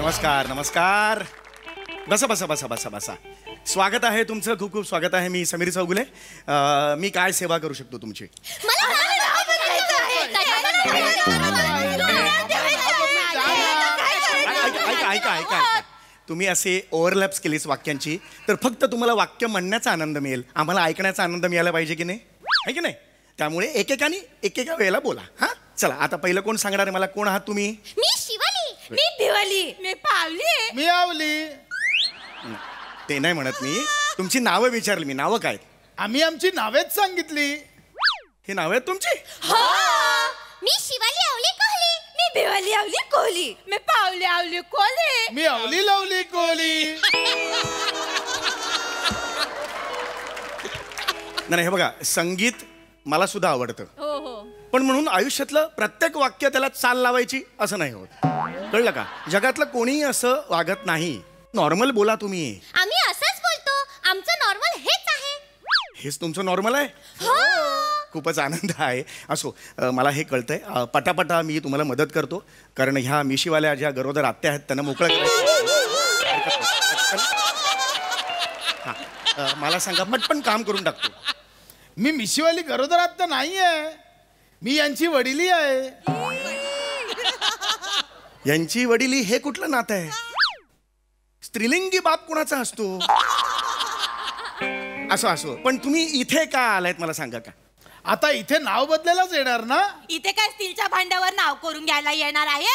नमस्कार नमस्कार. बसा बसा बसा बसा बसा. स्वागत आहे तुमचं, खूप खूप स्वागत आहे. मी समीर चौगुले. मी काय सेवा करू शकतो तुमची? ऐका ऐका ऐका तुम्ही असे ओव्हरलॅप्स केलीस वाक्यांची तर फक्त तुम्हाला वाक्य म्हणण्याचा आनंद मिळेल, आम्हाला ऐकण्याचा आनंद मिळाला पाहिजे की नाही, आहे की नाही? त्यामुळे एकेकाने एकेका वेळेला बोला. हा चला, आता पहिलं कोण सांगणार आहे मला? कोण आहात तुम्ही? मी शिवाली. मी भिवाली. मी पावली. मी आवली. ते नाही म्हणत मी, तुमची नावं विचारली मी. नावं काय? आम्ही आमची नावेच सांगितली. हे नाव आहेत तुमची? हो. मी शिवाली आवली कोहली. मी भिवाली आवली कोहली. मी पावली आवली कोहली. मी आवली लावली कोहली. नाही हे बघा, संगीत मला सुद्धा आवडतं, हो हो. पण म्हणून आयुष्यातलं प्रत्येक वाक्य त्याला चाल लावायची असं नाही होत, कळलं का? जगातलं कोणीही असं वागत नाही. नॉर्मल बोला तुम्ही. आम्ही असंच बोलतो. आमचं नॉर्मल हेच आहे. हेच तुमचं नॉर्मल आहे? हो. खूपच आनंद आहे. असो, मला हे कळतंय. पटापटा मी तुम्हाला मदत करतो, कारण ह्या मिशीवाल्या ज्या गरोदर आत्या आहेत त्यांना मोकळं करायचं. हां, मला सांगा, पटपण काम करून टाकतो. मी मिशीवाली गरोदर आत्ता नाही आहे, मी यांची वडिली आहे. यांची वडिली हे कुठलं नातं आहे? स्त्रीलिंगी बाप कुणाचा असतो? असो असो, पण तुम्ही इथे का आलायत मला सांगा का? आता इथे नाव बदलायलाच येणार ना? इथे काय स्टीलच्या भांड्यावर नाव करून घ्यायला येणार आहे?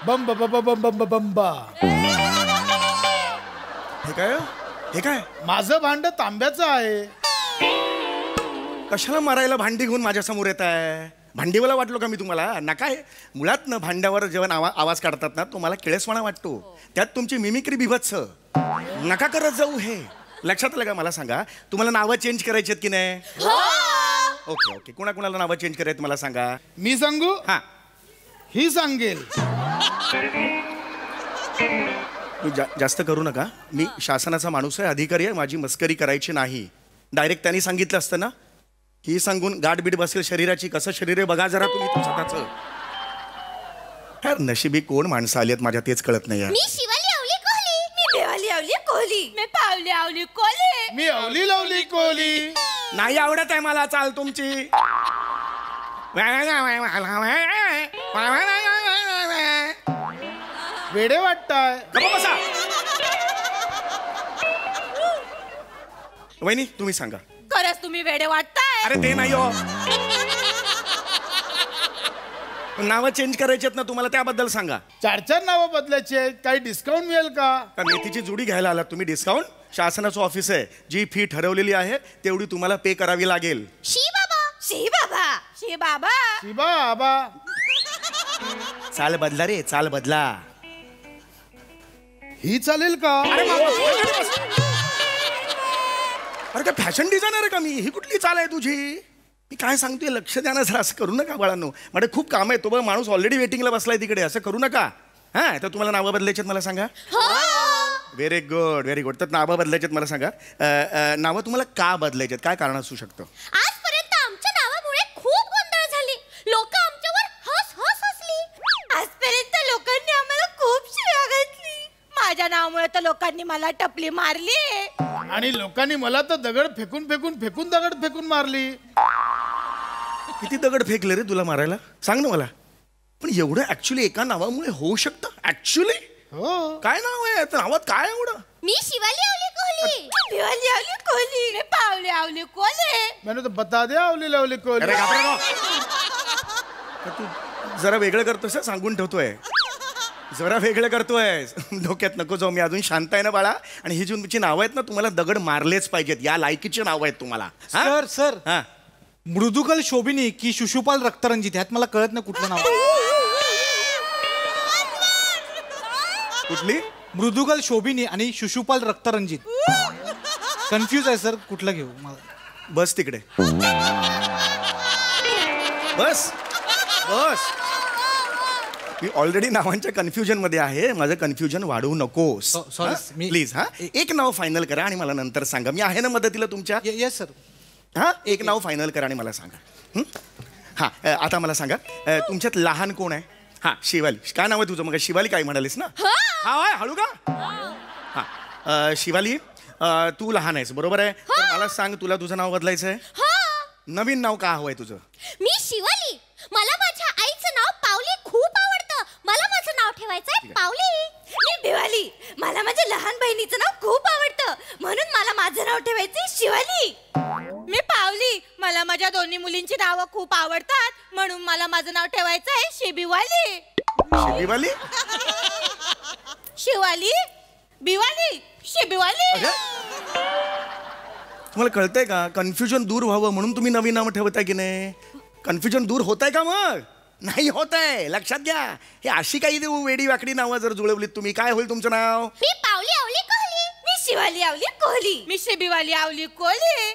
बम बम बम बम बम बंबा. हे काय? हे काय? माझं भांड तांब्याचं आहे. कशाला मारायला भांडी घेऊन माझ्या समोर येत आहे? भांडीवाला वाटलो का मी तुम्हाला? नका. मुळात ना भांड्यावर जेव्हा आवाज काढतात ना, तो मला किळसवाणा वाटतो. त्यात तुमची मिमिक्री बिभत्स. नका करत जाऊ. हे लक्षात आलं का? मला सांगा, तुम्हाला नावं चेंज करायची आहेत की नाही? Okay okay. कुणाकुणाला नावं चेंज करायचं मला सांगा. मी सांगू? हां, ही सांगेल. जास्त करू नका. मी शासनाचा माणूस आहे, अधिकारी आहे. माझी मस्करी करायची नाही. डायरेक्ट त्यांनी सांगितलं असतं ना, ही सांगून गाठबीट बसेल शरीराची. कसं शरीर आहे बघा जरा तुम्ही स्वतःचं. नशिबी कोण माणसं आली आहेत माझ्या, तेच कळत नाही. मी शिवाली आवली कोहली. मी भिवाली आवली कोहली. मी पावली आवली कोहली. मी आवली लावली कोहली. नाही आवडत आहे मला चाल तुमची. वेडे वाटताय. बसा. वहिनी तुम्ही सांगा. खरंच तुम्ही वेडे वाटताय? अरे ते नाही हो. नावं चेंज करायची आहेत ना तुम्हाला, त्याबद्दल सांगा. 4 नावं बदलायची आहेत. काही डिस्काउंट मिळेल का? का मेथीची जुडी घ्यायला आलात तुम्ही? डिस्काउंट? शासनाचं ऑफिस आहे. जी फी ठरवलेली आहे तेवढी तुम्हाला पे करावी लागेल. शी बाबा. शी बाबा. शी बाबा. शिबा आबा. चाल बदला रे, चाल बदला. ही चालेल का? अरे काय फॅशन डिझायनर आहे का मी? ही कुठली चाल आहे तुझी? मी काय सांगतोय लक्ष द्या ना जरा. असं करू नका बाळांनो, माझे खूप काम आहे. तो बघ माणूस ऑलरेडी वेटिंगला बसलाय तिकडे. असं करू नका. हां, तर तुम्हाला नावं बदलायची आहेत मला सांगा. Very good very good. तर नावं बदलायची आहेत मला सांगा. नावं तुम्हाला का बदलायची आहेत? काय कारण असू शकतं? आजपर्यंत आमच्या नावामुळे खूप गोंधळ झाली. लोक आमच्यावर हस हस हसली. आजपर्यंत लोकांनी आम्हाला खूप शिव्या घातली. माझ्या नावामुळे तर लोकांनी मला टपली मारली. आणि लोकांनी मला तर दगड फेकून फेकून फेकून दगड फेकून मारली. किती दगड फेकले रे तुला मारायला? सांग ना मला. पण एवढं ऍक्च्युली एका नावामुळे होऊ शकतं? ऍक्च्युली हो. काय नाव आहे त्या नावात? काय एवढं? मी शिवाली आवली कोहली. भिवाली आवली कोहली. मी पावली आवली कोहली. मैंने तो बता दिया आवली लावली कोहली. अरे घाबरे नको. का तू जरा वेगळं करतोस? सांगून ठेवतोय, जरा वेगळं करतोय. डोक्यात नको जाऊ. मी अजून शांत आहे ना बाळा. आणि ही जी तुमची नावं आहेत ना, तुम्हाला दगड मारलेच पाहिजेत. या लायकीची नावं आहेत तुम्हाला. सर सर हां, मृदुकल शोभिनी की शिशुपाल रक्तरंजित, ह्यात मला कळत नाही कुठलं नाव. कुठली? मृदुकल शोभिनी आणि शिशुपाल रक्तरंजित. कन्फ्यूज आहे सर, कुठलं घेऊ मला. बस तिकडे. बस बस. मी ऑलरेडी नावांच्या कन्फ्युजन मध्ये आहे. माझं कन्फ्युजन वाढवू नकोस. Sorry please. हा, एक नाव फायनल करा आणि मला नंतर सांगा. मी आहे ना मदतीला तुमच्या. Yes sir. हा, एक नाव फायनल करा आणि मला सांगा. हां आता मला सांगा तुमच्यात लहान कोण आहे? हां शिवाली. काय नाव आहे तुझं? मग शिवाली काय म्हणालीस ना? हा हळू का? हां शिवाली तू लहान आहेस बरोबर आहे. तर मला सांग तुला तुझं नाव बदलायचं आहे? नवीन नाव का हवंय तुझं? मी शिवाली. मला माझ्या आईचं नाव पावली खूप आवडतं. मला माझं नाव ठेवायचंय पावली. मी बिवाली. मला माझ्या लहान बहिणीचं नाव खूप आवडतं म्हणून मला माझं नाव ठेवायचंय शिवाली. मी पावली. मला माझ्या दोन्ही मुलींची नावं खूप आवडतात म्हणून मला माझं नाव ठेवायचंय शिबिवाली. शिवाली शिवाली बिवाली शिबिवाली. तुम्हाला कळतंय का? कन्फ्युजन दूर व्हावं म्हणून तुम्ही नवीन नाव ठेवताय की नाही? कन्फ्युजन दूर होत आहे का? मग नाही होत आहे. लक्षात घ्या. हे अशी काही वेडी वाकडी नावं जर जुळवलीत तुम्ही काय होईल तुमचं नाव? मी पावली आवली कोहली. मी शिवाली आवली कोहली. मी शिबिवाली आवली कोहली.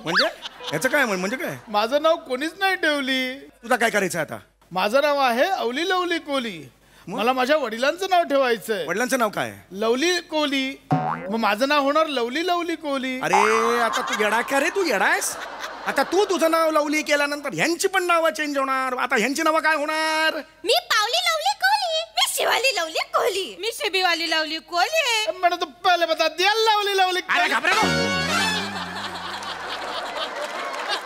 म्हणजे याचं काय म्हणजे काय? माझं नाव कोणीच नाही ठेवली. तुला काय करायचं आता? माझं नाव आहे अवली लवली कोहली. मला माझ्या वडिलांचं नाव ठेवायचंय. वडिलांचं नाव काय? लवली कोहली. मग माझं नाव होणार लवली लवली कोहली. अरे आता तू येडा का रे? तू येडायस? आता तू तुझं नाव लवली केल्यानंतर ह्यांची पण नावं चेंज होणार. आता ह्यांची नावं काय होणार? मी पावली लवली कोहली. मी शिवाली लवली कोहली. मी शिबिवाली लवली कोहली. मैंने तो पहले बता दिया लवली लवली. अरे घाबरे नको.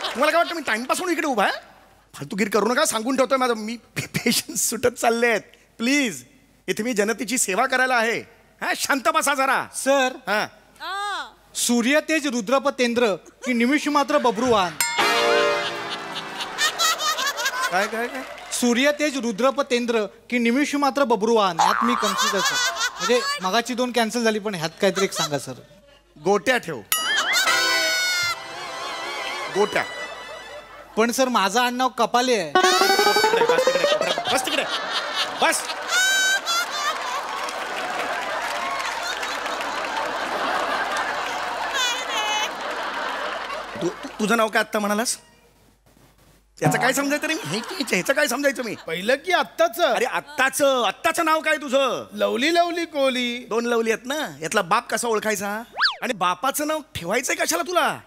तुम्हाला काय वाटतं मी टाइमपास म्हणून इकडे उभा आहे? फालतूगिरी करू नका. सांगून ठेवतोय माझं. मी पेशन्स सुटत चालले आहेत. प्लीज इथे मी जनतेची सेवा करायला आहे. हा शांत बसा जरा. सर हा सूर्य तेज रुद्रपतेंद्र की निमिष मात्र बब्रुवान. काय काय काय? सूर्य तेज रुद्रपतेंद्र की निमिष मात्र बब्रुवान. ह्यात मी कन्फ्युज आहे सर. म्हणजे मगाची 2 कॅन्सल झाली पण ह्यात काहीतरी एक सांगा सर. गोट्या ठेव. गोट्या. पण सर माझं आडनाव कपाले आहे. बस तिकडे बस. तुझं नाव काय आत्ता म्हणालास? याचं काय समजायचं रे? ह्याचं काय समजायचं मी? पहिलं की आत्ताच? अरे आत्ताचं नाव काय तुझं? Lovely lovely Kohli. 2 लवली आहेत ना. यातला बाप कसा ओळखायचा? आणि बापाचं नाव ठेवायचंय कशाला तुला?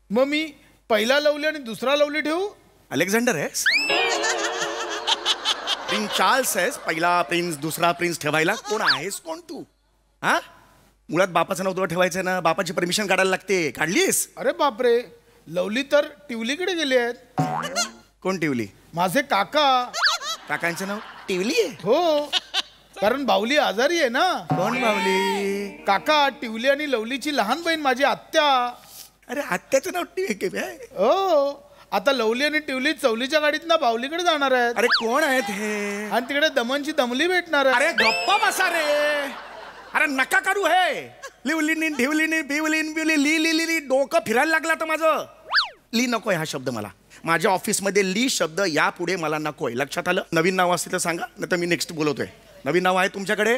मग मी पहिला लवली आणि दुसरा लवली ठेवू? अलेक्झांडर आहेस? प्रिन्स चार्ल्स आहेस? पहिला प्रिन्स दुसरा प्रिन्स ठेवायला? कोण आहेस कोण तू? हा मुळात बापाचं नाव तुला ठेवायचं ना. बापाची परमिशन काढायला लागते. काढलीस? अरे बापरे. लवली तर टिवलीकडे गेली आहेत. कोण टिवली? माझे काका. काकांचं नाव टिवली आहे? हो कारण बावली आजारी आहे ना. कोण बावली? काका. टिवली आणि लवलीची लहान बहीण माझी आत्या. अरे आत्याचं नाव टिवली आहे? हो आता लवली आणि टिवली चवलीच्या गाडीत ना बावलीकडे जाणार आहेत. अरे कोण आहेत हे? आणि तिकडे दमनची दमली भेटणार आहे. अरे गप्पा बसा रे. अरे नका करू हे. लिवलीनी ढिवलीनी बिवलीन बिवली ली ली ली डोकं फिरायला लागला तर माझं. ली नकोय हा शब्द मला. माझ्या ऑफिसमध्ये ली शब्द यापुढे मला नकोय. लक्षात आलं? नवीन नाव असतील तर सांगा नाही तर मी नेक्स्ट बोलवतोय. नवीन नाव आहे तुमच्याकडे?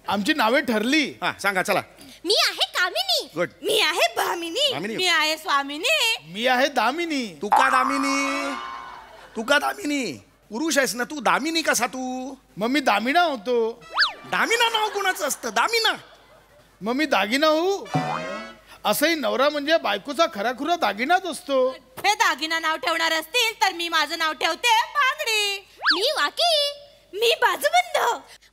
आमची नावे ठरली. हा सांगा चला. मी आहे कामिनी. गुड. मी आहे भामिनी. भामिनी. मी आहे स्वामिनी. मी आहे दामिनी. तू का दामिनी? तू का दामिनी? पुरुष आहेस ना तू. दामिनी कसा तू? मग मी दामिना होतो. दामिना नाव कोणाचं असतं? दामिना. मग मी दागिना होऊ? असंही नवरा म्हणजे बायकोचा खराखुरा दागिनाच असतो. हे दागिना नाव ठेवणार असतील तर मी माझं नाव ठेवते बांगडी. मी वाकी. मी बाजूबंद.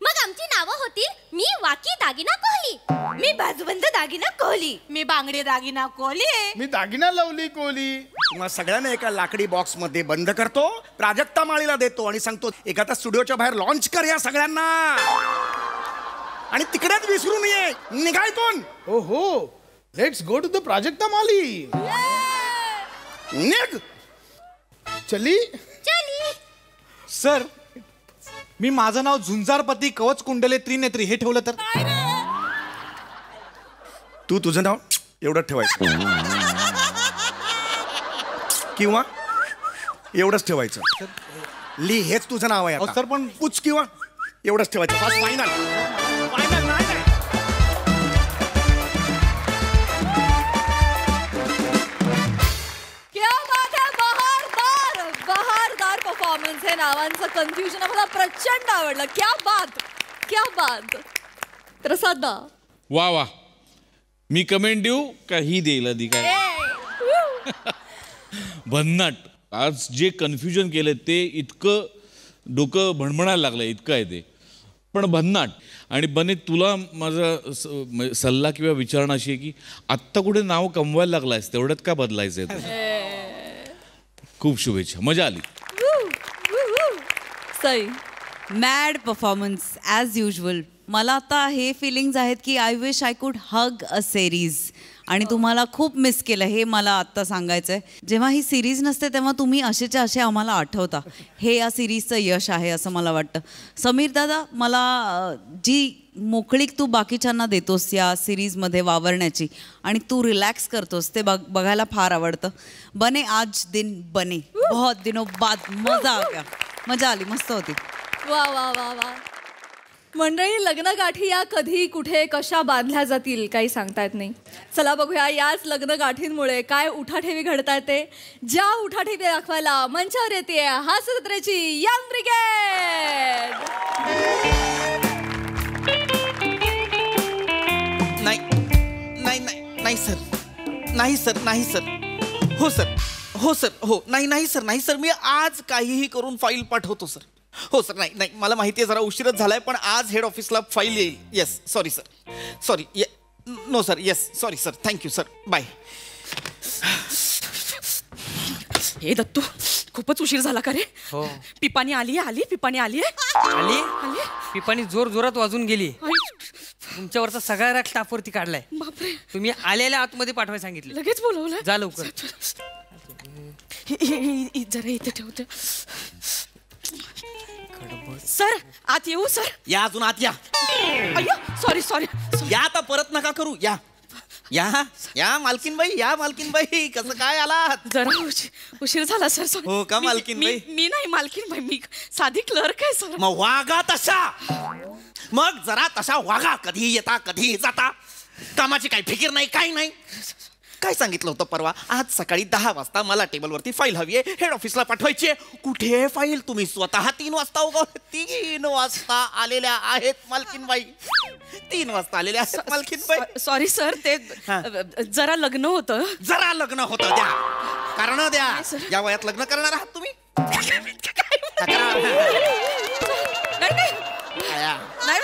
मग आमची नावं होतील मी वाकी दागिना कोहली. मी बाजूबंद दागिना कोहली. मी बांगडी दागिना कोहली. मी दागिना लवली कोहली. तुम्हाला सगळ्यांना एका लाकडी बॉक्स मध्ये बंद करतो. प्राजक्ता माळीला देतो आणि सांगतो एखाद्या स्टुडिओच्या बाहेर लॉन्च कर या सगळ्यांना. आणि तिकडेच विसरून ये. निघायतून. ओ हो let's go to the Prajakta Mali. निघ. चली. सर मी माझं नाव झुंजारपती कवच कुंडले त्रिनेत्री हे ठेवलं तर? तू तुझं नाव एवढंच ठेवायचं किंवा एवढंच ठेवायचं. ली हेच तुझं नाव आहे आता. सर पण पुच किंवा एवढंच ठेवायचं. Fast final. फायनल नाही. क्या बात है. बहारदार परफॉर्मन्स आहे. नावांचं कन्फ्युजन मला प्रचंड आवडलं. क्या बात. प्रसाद दा. वा वा. मी कमेंट देऊ का ही देईल आधी काय? भन्नाट. आज जे कन्फ्युजन केलं ते इतकं डोकं भणभणायला लागलं, इतकं आहे ते, पण भन्नाट. आणि बने तुला माझा सल्ला किंवा विचारणा अशी आहे की आत्ता कुठे नाव कमवायला लागलायस तेवढ्यात का बदलायचंय तुला? खूप शुभेच्छा, मजा आली. Sai. Mad performance as usual. मला आता हे फिलिंग्ज आहेत की I wish I could hug a series. आणि तुम्हाला खूप मिस केलं हे मला आत्ता सांगायचं आहे. जेव्हा ही सिरीज नसते तेव्हा तुम्ही असेच्या असे आम्हाला आठवता. हे या सिरीजचं यश आहे असं मला वाटतं. समीर दादा, मला जी मोकळीक तू बाकीच्यांना देतोस या सिरीजमध्ये वावरण्याची आणि तू रिलॅक्स करतोस ते बघायला फार आवडतं. बने आज दिन बने, बहुत दिनों बाद मजा आ गया, मजा आली, मस्त होती. वा वा वा वा. मंडळी, लग्नगाठी या कधी कुठे कशा बांधल्या जातील काही सांगता येत नाही. चला बघूया याच लग्नगाठींमुळे काय उठाठेवी घडताय ते. ज्या उठाठेवी दाखवायला मंचावर येते हास्य जत्रेची यंग ब्रिगेड. नाही नाही नाही नाही सर, नाही सर, नाही सर, हो सर, हो सर, हो, नाही नाही सर, नाही सर, मी आज काहीही करून फाईल पाठवतो सर. हो सर, नाही नाही, मला माहिती आहे जरा उशीरच झालाय, पण आज हेड ऑफिसला फाईल येईल. Yes, sorry sir, sorry, no sir, yes, sorry sir, thank you sir, bye. हे दत्तू, खूपच उशीर झाला का रे? हो. पिपाणी आली पिपाणी आली आली पिपाणी जोर जोरात वाजून गेली. तुमच्यावरचा सगळा राग स्टाफवरती काढलाय. बापरे, तुम्ही आलेल्या आतमध्ये पाठवायला सांगितलं. लगेच बोलवलं. जा लवकर. जरा इथे ठेवते. सर, आत येऊ सर? या, अजून आत या. Sorry sorry. या, आता परत नका करू. या या या मालकीनबाई, या मालकीनबाई, कसं काय आलात? जरा उशीर झाला सर. हो का मालकीनबाई? मी नाही मालकीनबाई, मी साधी क्लर्क आहे सर. मग वागा तशा, मग जरा तशा वागा. कधी येता कधी जाता, कामाची काही फिकीर नाही, काही नाही. काय सांगितलं होतं परवा? आज सकाळी 10 वाजता मला टेबलवरती फाईल हवी आहे, हेड ऑफिसला पाठवायची आहे. कुठे फाईल? तुम्ही स्वतः 3 वाजता उगवले. 3 वाजता आलेल्या आहेत मालकीनबाई, 3 वाजता आलेल्या आहेत मालकीनबाई. सॉरी सर, ते जरा लग्न होतं. जरा लग्न होतं, द्या कारण द्या. या वयात लग्न करणार आहात तुम्ही? नाही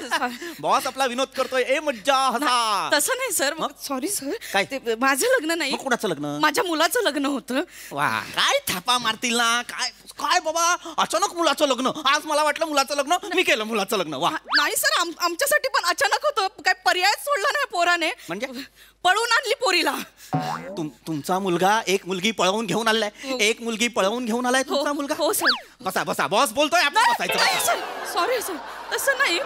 सर, बॉस आपला विनोद करतोय. ए मज्जा हसा. तसं नाही सर, सॉरी सर. काय? माझं लग्न नाही. कुणाचं लग्न? माझ्या मुलाचं लग्न होतं. वा, काय थापा मारतील ना. काय काय बाबा, अचानक मुलाचं लग्न. आज मला वाटलं मुलाचं लग्न, मी केलं मुलाचं लग्न. वा. नाही सर, आमच्यासाठी पण अचानक होतं. काय पर्याय सोडला नाही पोराने. म्हणजे पळून आणली पोरीला. तुमचा मुलगा एक मुलगी पळवून घेऊन आलाय? एक मुलगी पळवून घेऊन आलाय तुमचा मुलगा? हो सर. बसा बसा, बॉस बोलतोय, आपण बसायचं. सॉरी सर, तसं नाही.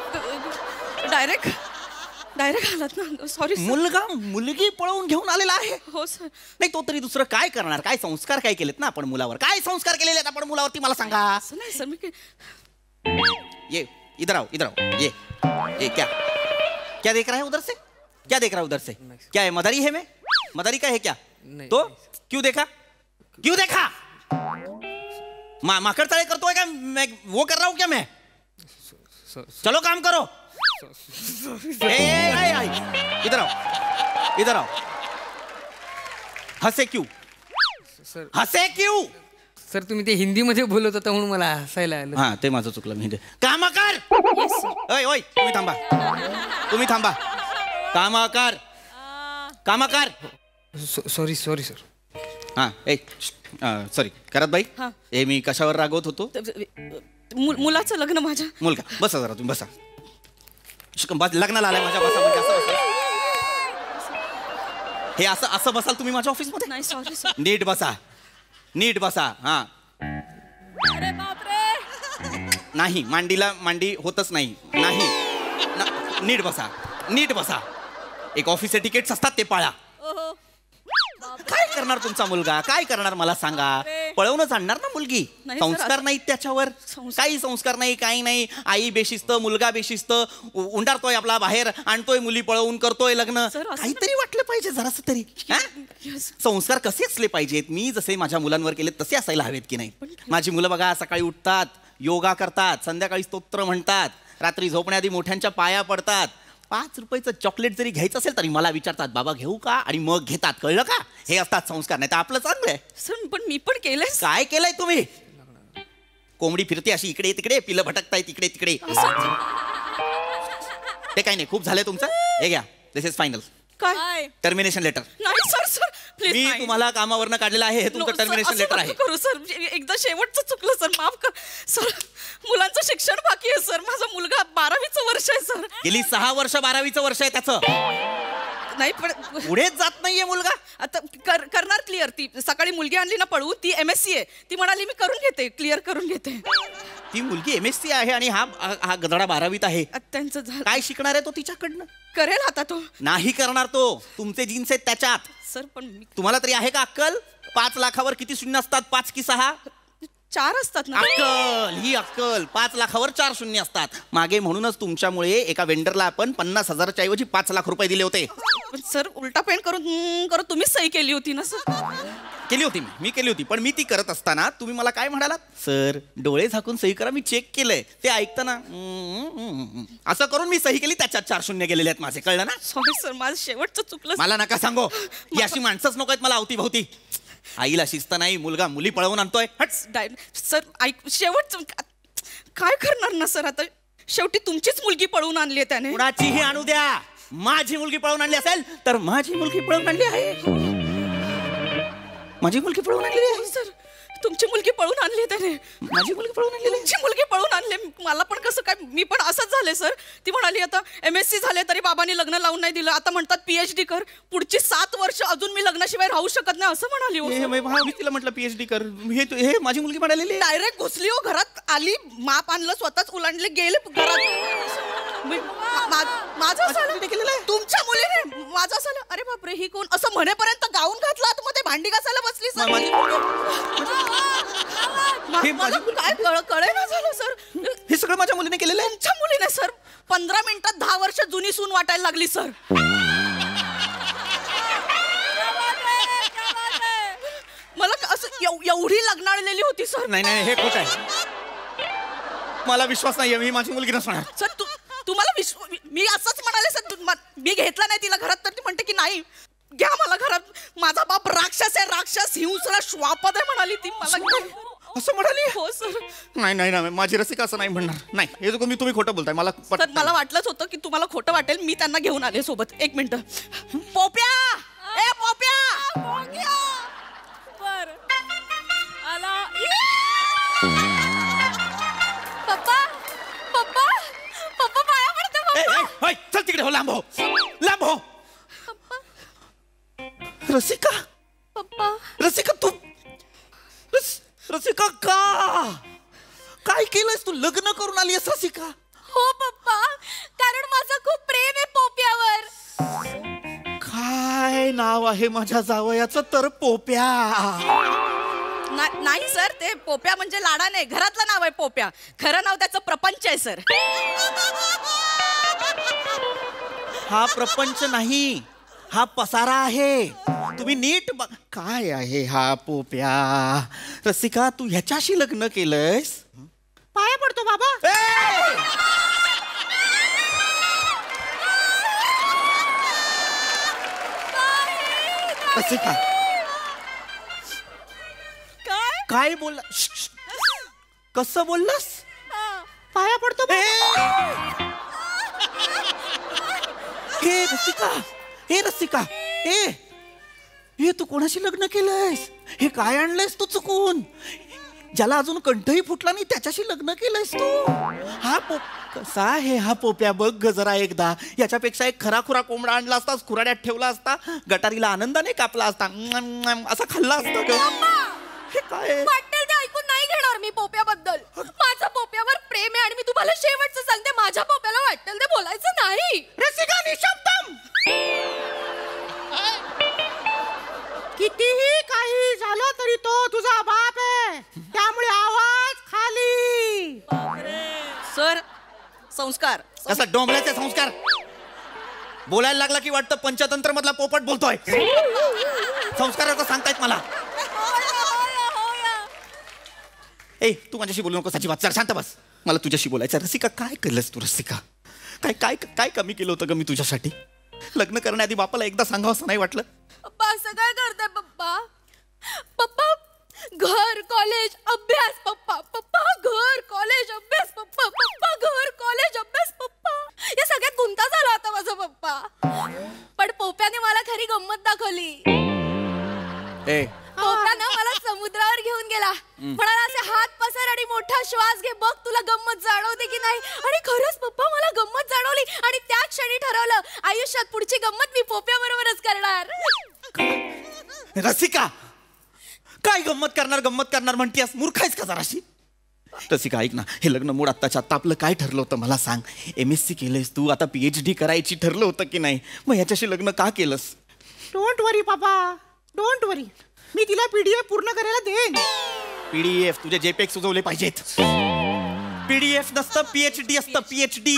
डायरेक्ट आलात ना. सॉरी. मुलगा मुलगी पळवून घेऊन आलेला आहे? हो सर. नाही, तो तरी दुसरं काय करणार? काय संस्कार काय केलेत ना आपण मुलावर? काय संस्कार केलेले आहेत आपण मुलावरती, मला सांगा. असं नाही सर, मी ये इधर आओ, इधर आओ. ये क्या क्या देख रहा है उधर से? क्या देख रहा है उधर से? क्या है, मदारी है? मैं मदारी का है क्या? तो क्यों देखा, क्यों देखा? माकड़ तड़े करते क्या? मैं वो कर रहा हूं क्या मैं? चलो काम करो. इधर आओ, इधर आओ. हसे क्यों? हसे क्यों? सर, तुम्ही ते हिंदीमध्ये बोलत होता म्हणून मला हसायला आलं. हा, ते माझं चुकलं. मी काम कर. ओय ओय, तुम्ही थांबा, तुम्ही थांबा. काम कर, काम कर. Sorry sorry sir. हा, सॉरी करत बाई. हे मी कशावर रागवत होतो? मुलाचं लग्न माझ्या. मुलगा, बसा जरा तुम्ही, बसा. लग्नाला आलाय माझ्या, बसा. म्हणजे असं बसा. हे असं असं बसाल तुम्ही माझ्या ऑफिसमध्ये? नाही सॉरी सर. नीट बसा, नीट बसा. हा. अरे बापरे. नाही, मांडीला मांडी होतच नाही. नाही, नीट बसा, नीट बसा. एक ऑफिसचे तिकीट्स असतात ते पाळा. काय करणार तुमचा मुलगा? काय करणार मला सांगा? पळवूनच आणणार ना मुलगी. संस्कार नाहीत त्याच्यावर, काही संस्कार नाही, काही नाही. आई बेशिस्त, मुलगा बेशिस्त, उंडारतोय आपला बाहेर, आणतोय मुली पळवून, करतोय लग्न. काहीतरी वाटलं पाहिजे जरासं तरी. संस्कार कसे असले पाहिजेत? मी जसे माझ्या मुलांवर केले तसे असायला हवेत की नाही? माझी मुलं बघा, सकाळी उठतात, योगा करतात, संध्याकाळी स्तोत्र म्हणतात, रात्री झोपण्याआधी मोठ्यांच्या पाया पडतात, 5 रुपयाचं चॉकलेट जरी घ्यायचं असेल तरी मला विचारतात बाबा घेऊ का आणि मग घेतात, कळलं का? हे असतात संस्कार. नाही तर आपलं चांगलं आहे. सर पण मी पण केलंय. काय केलंय तुम्ही? कोंबडी फिरते अशी इकडे तिकडे, पिलं भटकताय तिकडे तिकडे. ते काही नाही, खूप झालंय तुमचं. हे घ्या, दिस इज फायनल. काय? Termination letter. नाही सर सर प्लीज. मी तुम्हाला कामावरनं काढलेलं आहे. हे तुमचं टर्मिनेशन लेटर आहे. करू सर, एकदा शेवटचं चुकलं सर, माफ कर सर. मुलांचं शिक्षण बाकी आहे सर. माझा मुलगा 12वीचं वर्ष आहे सर. गेली 6 वर्ष 12वीचं वर्ष आहे त्याचं. नाही पण पुढेच जात नाहीये मुलगा. आता करणार क्लिअर. ती सकाळी मुलगी आणली ना पळू, ती MSc आहे. ती म्हणाली मी करून घेते, क्लिअर करून घेते. ती मुलगी MSc आहे आणि हा गधडा 12वीत आहे. त्यांचं काय शिकणार आहे तो तिच्याकडनं? करेल आता तो. नाही करणार तो. तुमचे जीन्स आहेत त्याच्यात. सर पण तुम्हाला तरी आहे का अक्कल? 5 लाखावर किती शून्य असतात? 5 की 6? 4 असतात ना. अक्कल, ही अक्कल. 5 लाखावर 4 शून्य असतात. मागे म्हणूनच तुमच्यामुळे एका वेंडरला आपण 50,000च्या ऐवजी 5 लाख रुपये दिले होते. पण सर उलटा पेंट करून तुम्हीच सही केली होती ना सर. केली होती मी केली होती. पण मी ती करत असताना तुम्ही मला काय म्हणालात? सर डोळे झाकून सही करा, मी चेक केलंय. ते ऐकताना असं करून मी सही केली, त्याच्यात 4 शून्य गेलेले आहेत माझे, कळलं ना? सॉरी सर, माझं शेवटचं चुकलं. मला नका सांगो. ही अशी माणसंच नको आहेत मला अवतीभवती. आईला शिस्त नाही, मुलगा मुली पळवून आणतोय. सर ऐक, शेवटचं काय करणार ना सर? आता शेवटी तुमचीच मुलगी पळवून आणली आहे त्याने. कुणाचीही आणू द्या. माझी मुलगी पळवून आणली असेल तर माझी मुलगी पळवून आणली आहे. माझी मुलगी पळवून आणली आहे सर. तुमची मुलगी पळून आणली त्याने. माझी मुलगी पळवून आणली. तुमची मुलगी पळून आणली. मला पण कसं काय, मी पण असंच झाले सर. ती म्हणाली आता MSc झाले तरी बाबांनी लग्न लावून नाही दिलं. आता म्हणतात PhD कर. पुढची 7 वर्ष अजून मी लग्नाशिवाय राहू शकत नाही असं म्हणाली. मी तिला म्हटलं PhD कर. हे माझी मुलगी म्हणालेली. डायरेक्ट घुसली हो घरात. आली, माप आणलं, स्वतःच उलांडले, गेले घरात. माझं झालं तुमच्या मुलीने माझं झालं. अरे बापरे, ही कोण असं म्हणेपर्यंत गाऊन घातला आतमध्ये भांडी घासायला बसली सर. काय कळे ना झालं सर. हे सगळं माझ्या मुलीने केलेलं आहे. तुमच्या मुलीने सर 15 मिनिटात 10 वर्ष जुनी सून वाटायला लागली सर. मला असं एवढी लग्नाळलेली होती सर. नाही हे खोट आहे. मला विश्वास नाही. मी माझी मुलगी नसणार सर. तुम्हाला मी असंच म्हणाले सर. मी घेतला नाही तिला घरात तर ती म्हणते की नाही घ्या मला घरात. माझा बाप राक्षस आहे, राक्षस, हिंसरा, श्वापद आहे म्हणाली ती मला. असं म्हणाली? हो सर. नाही माझी रसिका असं नाही म्हणणार. नाही हे तुम्ही खोटं बोलताय. मला वाटलंच होतं की तुम्हाला खोटं वाटेल. मी त्यांना घेऊन आले सोबत. 1 मिनिट. पोप्या, ए पोप्या. आला. पप्पा पप्पा पप्पा पाया पडते. चल तिकडे हो. लांब हो. रसिका. पप्पा रसिका तू रसिका काय केलंयस तू? लग्न करून आली आहेस रसिका? हो पप्पा, कारण माझं खूप प्रेम आहे पोप्यावर. काय नाव आहे माझ्या जावयाचं तर? पोप्या. नाही सर, ते पोप्या म्हणजे लाडा नाही, घरातलं नाव आहे पोप्या. खरं नाव त्याचं प्रपंच आहे सर. हा प्रपंच नाही, हा पसारा आहे. तुम्ही नीट काय आहे हा पोप्या? रसिका तू ह्याच्याशी लग्न केलंयस? पाया पडतो बाबा. रसिका काय बोलला? कसं बोललास? पाया पडतो. हे रसिका हे तू कोणाशी लग्न केलंयस? हे काय आणलंयस तू चुकून? ज्याला अजून कंठही फुटला नाही त्याच्याशी लग्न केलंयस तू? हा कसा आहे हा पोप्या? बघ ग जरा एकदा. याच्यापेक्षा एक खराखुरा कोंबडा आणला असतास, खुराड्यात ठेवला असता, गटारीला आनंदाने कापला असता, असा खाल्ला असता ग. हे काय वाटेल ते ऐकून नाही घेणार मी पोप्याबद्दल. माझं पोप्यावर प्रेम आहे आणि मी तुम्हाला शेवटचं सांगते, माझ्या पोप्याला वाटेल ते बोलायचं नाही. रसिका निशब्दम. कितीही काही झालं तरी तो तुझा बाप आहे, त्यामुळे आवाज खाली. सर संस्कार. कसा डोंबल्याचे संस्कार? बोलायला लागला की वाटतं पंचतंत्र मधला पोपट बोलतोय. संस्काराचं सांगतायत मला. ए तू माझ्याशी बोलू नको अजिबात. शांत बस. मला तुझ्याशी बोलायचं. रसिका काय केलंस तू? रसिका काय काय काय कमी केलं होतं ग मी तुझ्यासाठी? लग्न करण्याआधी बापाला एकदा सांगावं असं नाही वाटलं? पप्पा असं काय करताय पप्पा? पप्पा घर कॉलेज अभ्यास पप्पा, पप्पा घर कॉलेज अभ्यास पप्पा, पप्पा घर कॉलेज अभ्यास पप्पा, या सगळ्यात गुंता झाला होता माझा पप्पा. पण पोप्याने मला खरी गंमत दाखवली. पोप्यानं मला समुद्रावर घेऊन गेला. म्हणाला असे हात पसर आणि मोठा श्वास घे, बघ तुला गंमत जाणवते की नाही. आणि खरंच पप्पा मला गंमत जाणवली आणि त्याच क्षणी ठरवलं आयुष्यात पुढची गंमत मी पोप्या बरोबरच करणार. रसिका, काय गंमत करणार म्हणतीस? मूर्ख आहेस का जराशी? रसिका ऐक ना, हे लग्न मूड आत्ताच्या आत्ता आपलं काय ठरलं होतं मला सांग. MSc केलंयस तू, आता PhD करायची ठरलं होतं की नाही? मग याच्याशी लग्न का केलंस? डोंट वरी पापा, डोंट वरी, मी तिला PDF पूर्ण करायला देईन. PDF तुझे JPEG सुचवले पाहिजेत. PDF नसतं, PhD असतं, PhD.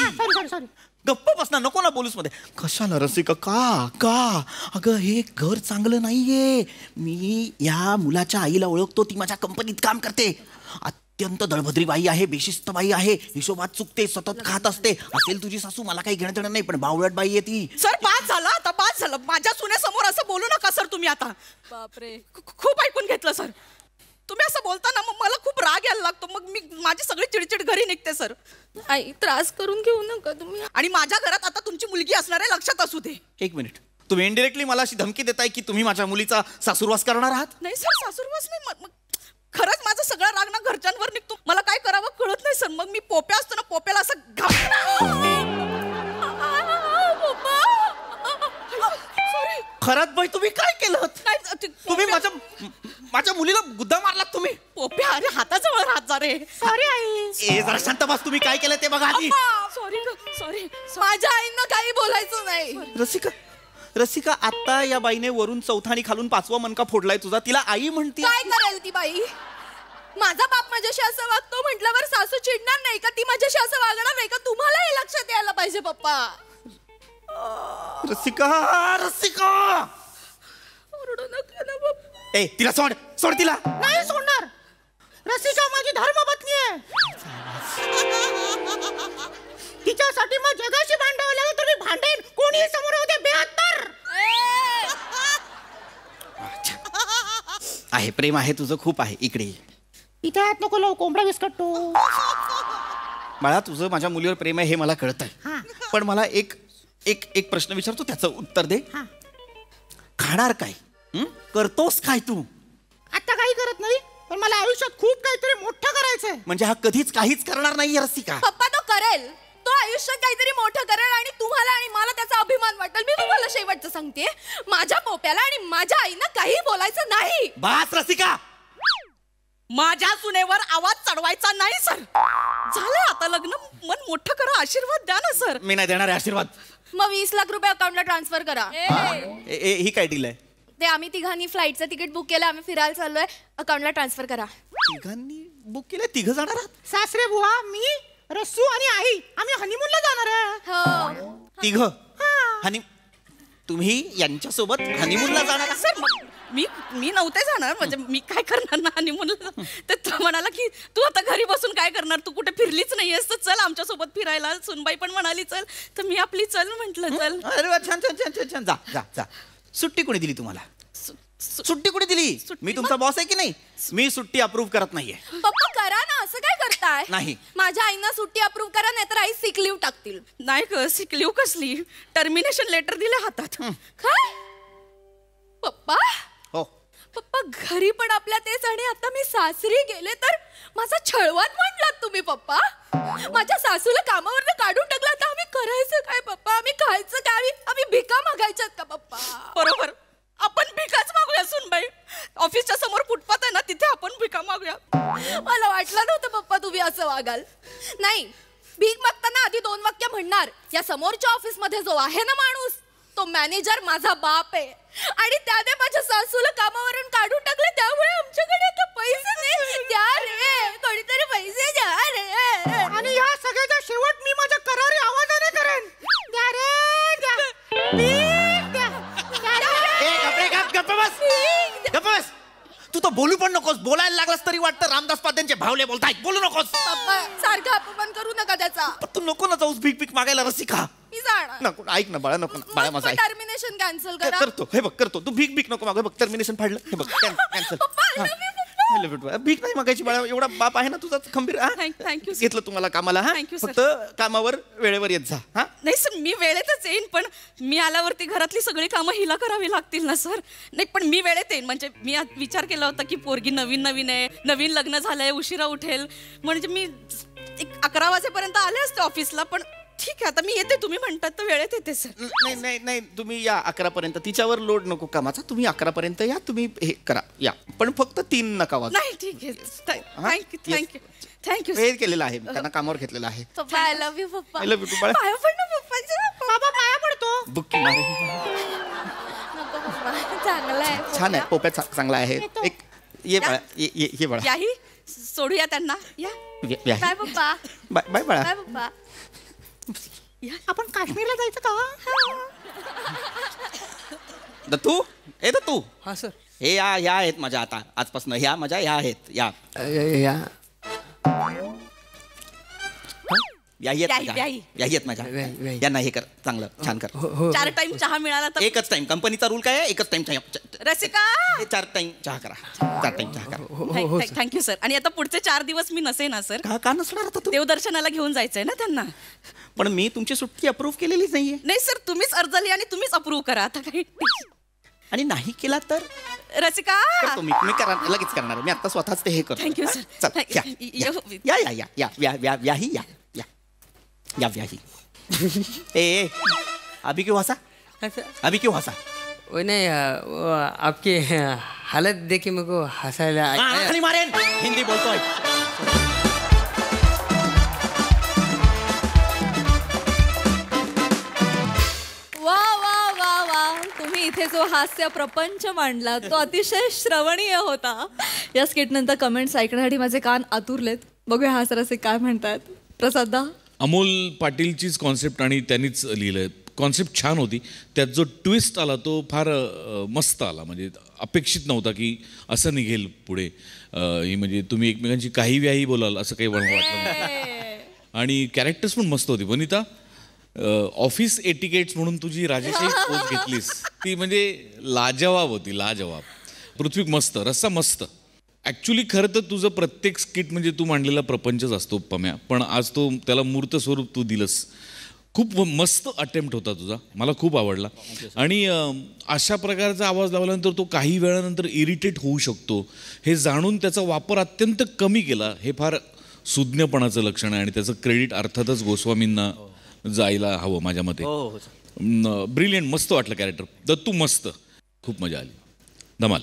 सॉरी. गप्प बसना, नको ना बोलूस मध्ये. कशाला रसिका? का अगं हे घर चांगलं नाहीये. मी या मुलाच्या आईला ओळखतो, ती माझ्या कंपनीत काम करते. अत्यंत दळभद्री बाई आहे, बेशिस्त बाई आहे, हिशोबात चुकते, सतत खात असते. असेल तुझी सासू, मला काही घेणं देणं नाही, पण बावळट बाई आहे ती. सर बाद झालं आता, बाद झालं. माझ्या सुनेसमोर असं बोलू नका सर तुम्ही आता. बापरे, खूप ऐकून घेतलं सर. तुम्ही असं बोलताना मग मला खूप राग यायला लागतो. मग मी माझी सगळी चिडचिड घरी निघते सर. आई त्रास करून घेऊ नका तुम्ही. आणि माझ्या घरात आता तुमची मुलगी असणार आहे, लक्षात असू दे. एक मिनिट, तुम्ही इनडिरेक्टली मला अशी धमकी देताय की तुम्ही माझ्या मुलीचा सासूरवास करणार आहात? नाही सर, सासूरवास नाही. खरंच माझा सगळा राग ना घरच्यांवर निघतो. मला काय करावं कळत नाही सर. मग मी पोप्या असतो ना, पोप्याला असं खरंच बाई, तुम्ही काय केलं? तुम्ही माझ्या मुलीला गुद्दा मारलात तुम्ही. पोप्या, अरे हाताजवळ राहत जा रे. Sorry I. जरा शांत बस. तुम्ही काय केलं ते बघा आधी. सॉरी. माझ्या आईंना काही बोलायचं नाही. रसिका, आता या बाईने वरून चौथा आणि खालून 5वा मनका फोडलाय तुझा. तिला आई म्हणते. काय करेल ती बाई? माझा बाप माझ्याशी असं वागतो म्हटल्यावर सासू चिडणार नाही का? ती माझ्याशी असं वागणार नाही का? तुम्हाला हे लक्षात यायला पाहिजे पप्पा. रसिका, ओरडू नका ना पप्पा. तिला सोड तिला. नाही सोडणार. रसिका माझी धर्मपत्नी आहे. तिच्यासाठी मग जगाशी भांडावं लागेल तर मी भांडेन. कोणी समोर होते 72. आहे, प्रेम आहे तुझं खूप आहे. इकडे इथे आत नको लावू, कोंबडा विस्कटतो. बाळा, तुझं माझ्या मुलीवर प्रेम आहे हे मला कळतंय. पण मला एक प्रश्न विचारतो, त्याचं उत्तर दे. खाणार काय? करतोस काय तू? आता काही करत नाही, पण मला आयुष्यात खूप काहीतरी मोठं करायचंय. म्हणजे हा कधीच काहीच करणार नाही रसिका? पप्पा तो करेल. तो आयुष्यात काहीतरी मोठं करेल आणि तुम्हाला आणि मला त्याचा अभिमान वाटेल. मी तुम्हाला शेवटचं सांगते, माझ्या पोप्याला आणि माझ्या आईना काही बोलायचं नाही. बास रसिका, माझ्या सुनेवर आवाज चढवायचा नाही सर. झालं आता लग्न, मन मोठं करा, आशीर्वाद द्या ना सर. मी नाही देणार आशीर्वाद. मग 20 लाख रुपये अकाउंटला ट्रान्सफर करा. ही काय डील आहे? ते आम्ही तिघांनी फ्लाईटचं तिकीट बुक केलं, आम्ही फिरायला चाललोय, अकाउंटला ट्रान्सफर करा. तिघांनी बुक केलं? तिघ जाणार आहात? सासरे बुवा, मी, रस्सू आणि आई, आम्ही हनीमूनला जाणार आहे. हो. तिघ? हनी तुम्ही यांच्यासोबत हनीमूनला जाणार आहात? सर मी नव्हते जाणार. म्हणजे मी काय करणार ना हनीमूनला. तर तो म्हणाला की तू आता घरी बसून काय करणार, तू कुठे फिरलीच नाहीयेस तर चल आमच्या सोबत फिरायला. सुनबाई पण म्हणाली चल, तर मी आपली चल म्हंटल. चल. अरे वा, छान छान छान छान छान. जा. सुट्टी कोणी दिली तुम्हाला? सुट्टी कोणी दिली? मी तुमचा बॉस आहे की नाही? मी सुट्टी अप्रूव्ह करत नाहीये. पप्पा करा ना, असं काय करताय? नाही. माझ्या आईना सुट्टी अप्रूव्ह करा, नाहीतर आई सिक लीव्ह टाकतील. नाही ग, सिक लीव्ह कसली? टर्मिनेशन लेटर दिले हातात. काय पप्पा? हो. पप्पा घरी पण आपल्या तेच, आणि आता मी सासरी गेले तर माझा छळवात म्हणलात तुम्ही पप्पा. माझ्या सासूला कामावरनं काढून टाकला, आता आम्ही करायचं काय पप्पा? आम्ही खायचं काय? आम्ही भिका मागायच्यात का पप्पा? बरोबर, आपण भिकाच मागूया सुनबाई. ऑफिसच्या समोर फुटपाथ आहे ना, तिथे आपण भिका मागूया. मला वाटलं नव्हतं पप्पा तुम्ही असं वागाल. नाही, भीक मागताना आधी 2 वाक्य म्हणणार. या समोरच्या ऑफिस मध्ये जो आहे ना माणूस, तो मॅनेजर माझा बाप आहे, आणि त्याने माझ्या सासूला कामावरून काढून टाकले, त्यामुळे आमच्याकडे आता पैसे नाही. द्या रे, कोणीतरी पैसे द्या रे. आणि या सगळ्याचा शेवट मी माझ्या करारी आवाजाने करेन. द्या रे, द्या. प्लीज द्या. गप्प बस. तू तर बोलू पण नकोस. बोलायला लागलास तरी वाटतं रामदास पात्यांचे भावले बोलताय. बोलू नकोस. पप्पा सारखा अपमान करू नका त्याचा. तू नको ना जाऊस भीक भीक मागायला रसिका. मी जाणार. नको ऐक ना बाळा, नको बाळा माझा ऐक. टर्मिनेशन कॅन्सल करा. करतो हे बघ करतो. तू भीक भीक नको मागू. बघ टर्मिनेशन फाडलं. हे बघ कॅन्सल. भीक नाही मागायची बाळा. एवढा बाप आहे ना तुझा खंबीर. थँक्यू घेतलं तुम्हाला कामाला. हा Thank you, sir. फक्त कामावर वेळेवर येत जा. हा नाही सर मी वेळेतच येईन, पण मी आल्यावरती घरातली सगळी कामं हिला करावी लागतील ना सर. नाही पण मी वेळेत येईन. म्हणजे मी आज विचार केला होता की पोरगी नवीन आहे, नवीन लग्न झालंय, उशिरा उठेल, म्हणजे मी 11 वाजेपर्यंत आले असते ऑफिसला. पण ठीक आहे आता मी येते, तुम्ही म्हणतात तर वेळेत येते सर. नाही नाही नाही तुम्ही या 11 पर्यंत. तिच्यावर लोड नको कामाचा. तुम्ही 11 पर्यंत या. तुम्ही हे करा या, पण फक्त 3 नका वाजू. नाही ठीक आहे. थँक्यू हे केलेलं आहे त्यांना कामावर घेतलेलं आहे. पप्पा आय लव्ह यू पप्पा. आय लव्ह यू बाळा. पाया पड ना पप्पाच्या. बाबा पाया पडतो. बुक्की मारे. नको पप्पा चांगला आहे. छान आहे. पोप्या चांगला आहे. एक ये बाळा ये बाळा. याही सोडूया त्यांना. या बाय पप्पा. बाय बाय बाळा. बाय पप्पा. आपण काश्मीरला जायचं का? दत्तू ए दत्तू. हा सर. हे या आहेत माझ्या आता आजपासून. ह्या माझ्या ह्या आहेत. या आहेत माझ्या. यांना हे कर चांगलं छान कर. 4 टाइम चहा मिळाला तर. एकच टाइम. कंपनीचा रूल काय आहे? एकच टाइम चहा. रसिका 4 टाइम चहा करा. 4 टाइम चहा करा. Thank you sir. आणि आता पुढचे 4 दिवस मी नसे ना सर. का नसणार आता तू? देवदर्शनाला घेऊन जायचंय ना त्यांना. पण मी तुमची सुट्टी अप्रूव्ह केलेलीच नाहीये. नाही सर तुम्हीच अर्ज लिहा आणि तुम्हीच अप्रूव्ह करा आता. काही आणि नाही केला तर रसिका करतो मी करा लगेच करणार. मी आता स्वतःच ते हे करतो. Thank you sir. चल या ए अभी क्यों हंसा? अभी क्यों हंसा? वो नहीं आपकी हालत देखी मेरे को हंसायला. खाली मारेन. हिंदी बोलतोय. वा वा वा वा. तुम्ही इथे जो हास्य प्रपंच मांडला तो अतिशय श्रवणीय होता. या स्किट नंतर कमेंट्स ऐकण्यासाठी माझे कान आतुरलेत. बघूया हा सरसे काय म्हणतात. प्रसादा. अमोल पाटीलचीच कॉन्सेप्ट आणि त्यांनीच लिहिलंय. कॉन्सेप्ट छान होती. त्यात जो ट्विस्ट आला तो फार मस्त आला. म्हणजे अपेक्षित नव्हता की असं निघेल पुढे. ही म्हणजे तुम्ही एकमेकांची काही व्याही बोलाल असं काही वाटलं नाही. आणि कॅरेक्टर्स पण मस्त होती. वनिता ऑफिस एटिकेट्स म्हणून तुझी राजेशाही पोच घेतलीस ती म्हणजे लाजवाब होती. लाजवाब. पृथ्वी मस्त. रस्सा मस्त. ॲक्च्युली खरं तर तुझं प्रत्येक स्किट म्हणजे तू मांडलेला प्रपंचच असतो पम्या. पण आज तो त्याला मूर्त स्वरूप तू दिलंस. खूप मस्त अटेम्प्ट होता तुझा. मला खूप आवडला. आणि अशा प्रकारचा आवाज लावल्यानंतर तो काही वेळानंतर इरिटेट होऊ शकतो हे जाणून त्याचा वापर अत्यंत कमी केला. हे फार सुज्ञपणाचं लक्षण आहे आणि त्याचं क्रेडिट अर्थातच गोस्वामींना जायला हवं माझ्या मते. ब्रिलियंट. मस्त वाटलं कॅरेक्टर. दत्तू मस्त. खूप मजा आली. धमाल.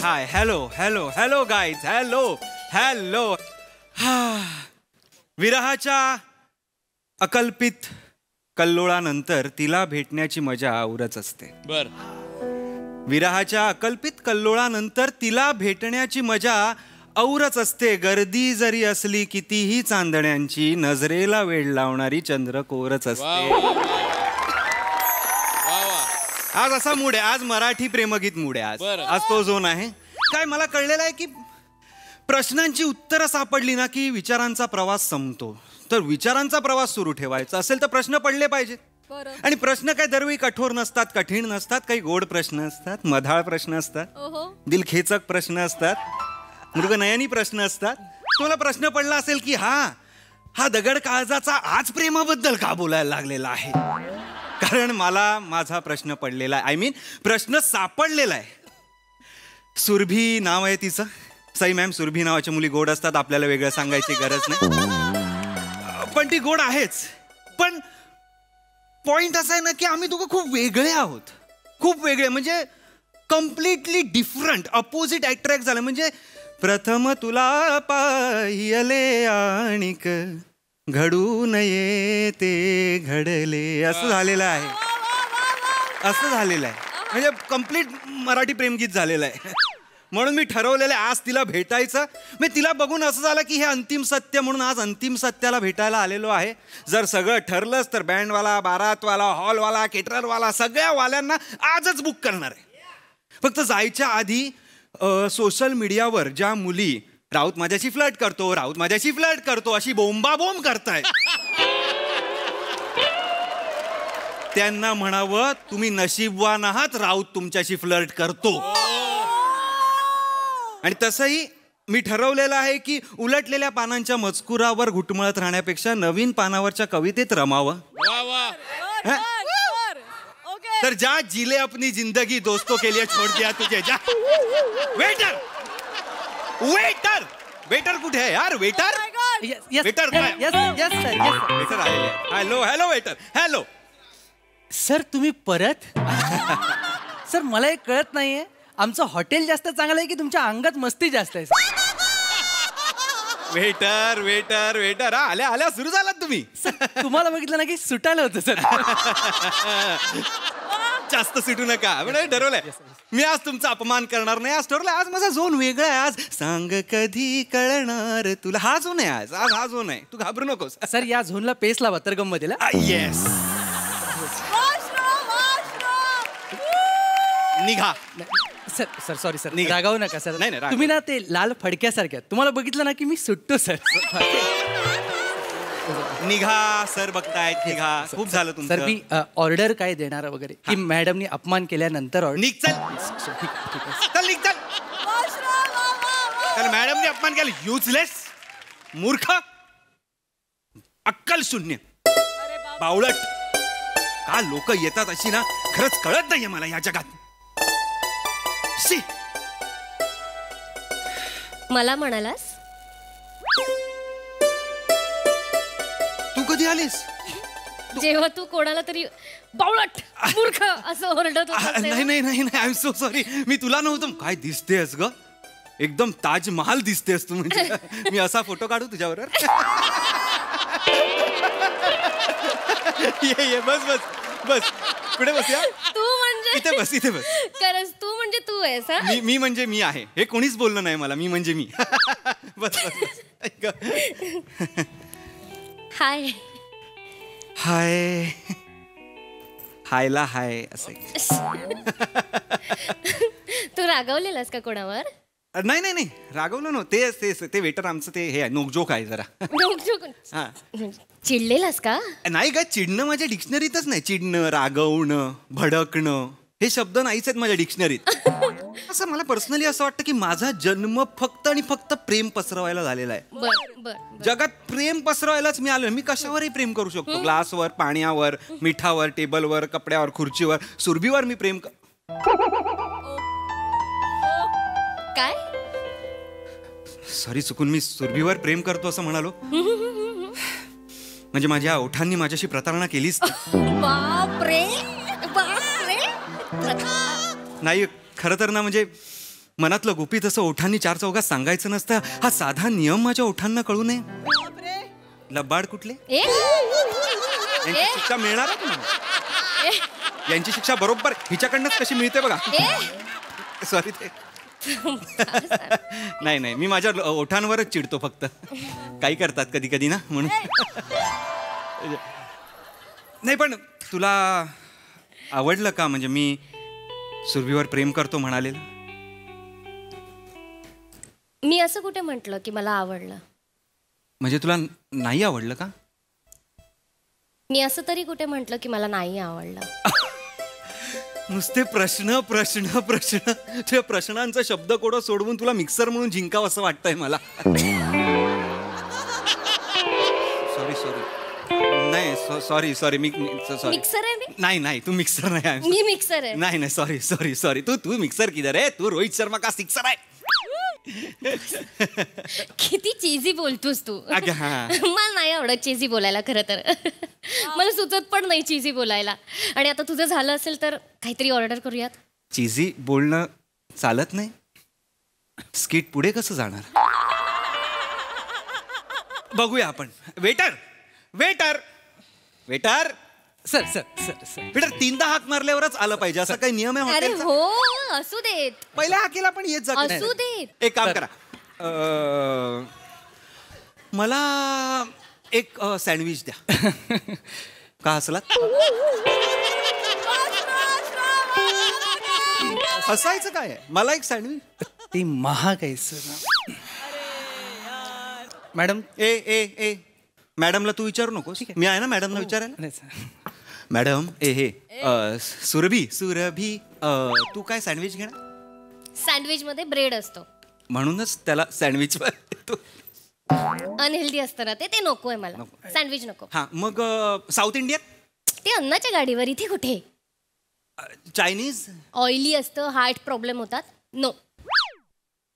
Hi hello guys. हॅलो. विरहाच्या अकल्पित कल्लोळानंतर तिला भेटण्याची मजा औरच असते. बर. विरहाच्या अकल्पित कल्लोळानंतर तिला भेटण्याची मजा औरच असते. गर्दी जरी असली कितीही चांदण्यांची, नजरेला वेळ लावणारी चंद्रकोरच असते. आज असा मूड आहे. आज मराठी प्रेमगीत मूड आहे. आज तो झोन आहे. काय मला कळलेलं आहे की प्रश्नांची उत्तरं सापडली ना की विचारांचा प्रवास संपतो. तर विचारांचा प्रवास सुरू ठेवायचा असेल तर प्रश्न पडले पाहिजेत. आणि प्रश्न काय दरवेळी कठोर नसतात, कठीण नसतात. काही गोड प्रश्न असतात, मधाळ प्रश्न असतात, दिलखेचक प्रश्न असतात, मृगनयनी प्रश्न असतात. तुम्हाला प्रश्न पडला असेल की हा दगड काळजाचा आज प्रेमाबद्दल का बोलायला लागलेला आहे. कारण मला माझा प्रश्न पडलेला आहे. प्रश्न सापडलेला आहे. सुरभी नाव आहे तिचं. सई मॅम, सुरभी नावाच्या मुली गोड असतात. आपल्याला वेगळं सांगायची गरज नाही. पण ती गोड आहेच. पण पॉइंट असा आहे ना की आम्ही दोघं खूप वेगळे आहोत. खूप वेगळे म्हणजे कम्प्लिटली डिफरंट, अपोजिट अट्रॅक्ट झालं. म्हणजे प्रथम तुला पाहिले आणिक घडू नये ते घडले असं झालेलं आहे. असं झालेलं आहे. म्हणजे कम्प्लीट मराठी प्रेमगीत झालेलं आहे. म्हणून मी ठरवलेलं आज तिला भेटायचं. मी तिला बघून असं झालं की हे अंतिम सत्य म्हणून आज अंतिम सत्याला भेटायला आलेलो आहे. जर सगळं ठरलंच तर बँडवाला, बारातवाला, हॉलवाला, केटररवाला सगळ्या वाल्यांना आजच बुक करणार आहे. फक्त जायच्या आधी सोशल मीडियावर ज्या मुली राऊत माझ्याशी फ्लर्ट करतो, राऊत माझ्याशी फ्लर्ट करतो अशी बोंबाबोंब करतायत, त्यांना म्हणावं तुम्ही नशीबवान आहात, राऊत तुमच्याशी फ्लर्ट करतो. आणि तसंही मी ठरवलेलं आहे की उलटलेल्या पानांच्या मजकुरावर घुटमळत राहण्यापेक्षा नवीन पानावरच्या कवितेत रमावं. तर जा जिले अपनी जिंदगी दोस्तों के लिए छोड़ दिया तुझे, जा. वेटर वेटर वेटर कुठे आहे यार? वेटर वेटर वेटर आलेले. Hello hello waiter. Hello sir, तुम्ही परत? सर, मला एक कळत नाहीये, आमचं हॉटेल जास्त चांगलं आहे की तुमच्या अंगात मस्ती जास्त आहे? वेटर वेटर वेटर आल्या आल्या सुरू झालात तुम्ही. तुम्हाला बघितलं ना की सुटायला होतं सर. जास्त सुटू नका. ठरवलंय मी आज तुमचा अपमान करणार नाही. आज ठरवलंय, आज माझा झोन वेगळा आहे. आज सांग कधी कळणार तुला, हा झोन आहे आज. आज हा झोन आहे, तू घाबरू नकोस. सर, या झोनला पेस लावा तर गंमत येईल. येस. निघा. सर सर सॉरी सर, रागावू नका सर. नाही नाही, तुम्ही ना ते लाल फडक्यासारख्या, तुम्हाला बघितलं ना की मी सुटतो सर. निघा सर, बघतायत. निघा. खूप झालं तुमचं. सर, मी ऑर्डर काय देणार वगैरे की मॅडमनी अपमान केल्यानंतर ऑर्डर? निघ चल. चल निघ चल. तर मॅडमने अपमान केला. युजलेस, मूर्ख, अक्कल शून्य, बावळट. का लोक येतात अशी ना, खरंच कळत नाहीये मला या जगात. शी. मला म्हणालास? तू कधी आलीस? जेव्हा तू कोणाला तरी बावळट, मूर्ख असं ओरडत होतास नाही नाही नाही नाही, आय एम सो सॉरी. मी तुला नव्हतं. काय दिसतेस ग, एकदम ताजमहाल दिसतेस तू. म्हणजे मी असा फोटो काढू तुझ्याबरोबर? ये बस बस बस. पुढे बस. या तू म्हणजे इथे बस, इथे बस. खरंच तू म्हणजे तू आहेस? मी म्हणजे मी आहे, हे कोणीच बोललं नाही मला. मी म्हणजे मी. बस बस. हाय हाय. हायला हाय असं. तू रागवलेलास का कोणावर? नाही नाही नाही, रागवलं नव्हतं. ते वेटर आमचं ते हे नोकझोक आहे जरा. हा. चिडलेलास का? नाही का, चिडणं माझ्या डिक्शनरीतच नाही. चिडणं, रागवणं, भडकणं हे शब्द नाहीच आहेत माझ्या डिक्शनरीत. असं मला पर्सनली असं वाटतं की माझा जन्म फक्त आणि फक्त प्रेम पसरवायला झालेला आहे. जगात प्रेम पसरवायलाच मी आलो. मी कशावरही प्रेम करू शकतो. ग्लासवर, पाण्यावर, मिठावर, टेबलवर, कपड्यावर, खुर्चीवर, सुरभीवर मी प्रेम काय? सॉरी, चुकून मी सुरभीवर प्रेम करतो असं म्हणालो. म्हणजे माझ्या ओठांनी माझ्याशी प्रतारणा केलीच. बापरे बापरे. नाही, खरं तर ना, म्हणजे मनातलं गुपित असं ओठांनी चार चौघात सांगायचं नसतं. हा साधा नियम माझ्या ओठांना कळू नये. लबाड कुठले? यांची शिक्षा मिळणार आहे तुम्हाला. यांची शिक्षा बरोबर हिच्याकडनंच कशी मिळते बघा. सॉरी. ते नाही नाही, मी माझ्या ओठांवरच चिडतो फक्त. काही करतात कधी कधी ना, म्हणून. नाही, पण तुला आवडलं का? म्हणजे मी सुरभीवर प्रेम करतो म्हणालेलं. मी असं कुठे म्हटलं की मला आवडलं? म्हणजे तुला नाही आवडलं का? मी असं तरी कुठे म्हटलं की मला नाही आवडलं? नुसते प्रश्न प्रश्न प्रश्न. त्या प्रश्नांचा शब्दकोडं सोडवून तुला मिक्सर म्हणून जिंकावं असं वाटतंय मला. Sorry sorry. नाही सॉरी सॉरी. मी सॉरी. मिक्सर आहे? नाही नाही, तू मिक्सर नाही. मी मिक्सर आहे. नाही नाही, सॉरी सॉरी सॉरी. तू मिक्सर किधर आहे? तू रोहित शर्मा का सिक्सर आहे? किती चीजी बोलतोस तू. मला नाही आवडत चीजी बोलायला. खरं तर मला सुचत पण नाही चीजी बोलायला. आणि आता तुझं झालं असेल तर काहीतरी ऑर्डर करूयात. चीजी बोलणं चालत नाही. स्किट पुढे कसं जाणार? बघूया आपण. Waiter waiter waiter. Sir sir sir sir. Waiter 3दा हाक मारल्यावरच आलं पाहिजे असं काही नियम आहे? अरे हो, असू देत. पहिल्या हाकेला पण येत जात. असू देत. एक काम करा, मला एक सँडविच द्या. का हसलात? हसायचं काय आहे? मला एक सँडविच. ती महाग आहे सर. मॅडम ए ए ए मॅडमला तू विचारू नकोस. मी आहे ना मॅडमला विचारायला. मॅडम हे सुरभी सुरभी तू काय सँडविच घेणार? सँडविच मध्ये ब्रेड असतो म्हणूनच त्याला सँडविच. अनहेल्दी असतं ना ते नकोय मला. सँडविच नको. हा मग साऊथ इंडियन? ते अन्नाच्या गाडीवर. इथे कुठे? चायनीज? ऑइली असतं, हार्ट प्रॉब्लेम होतात. नो.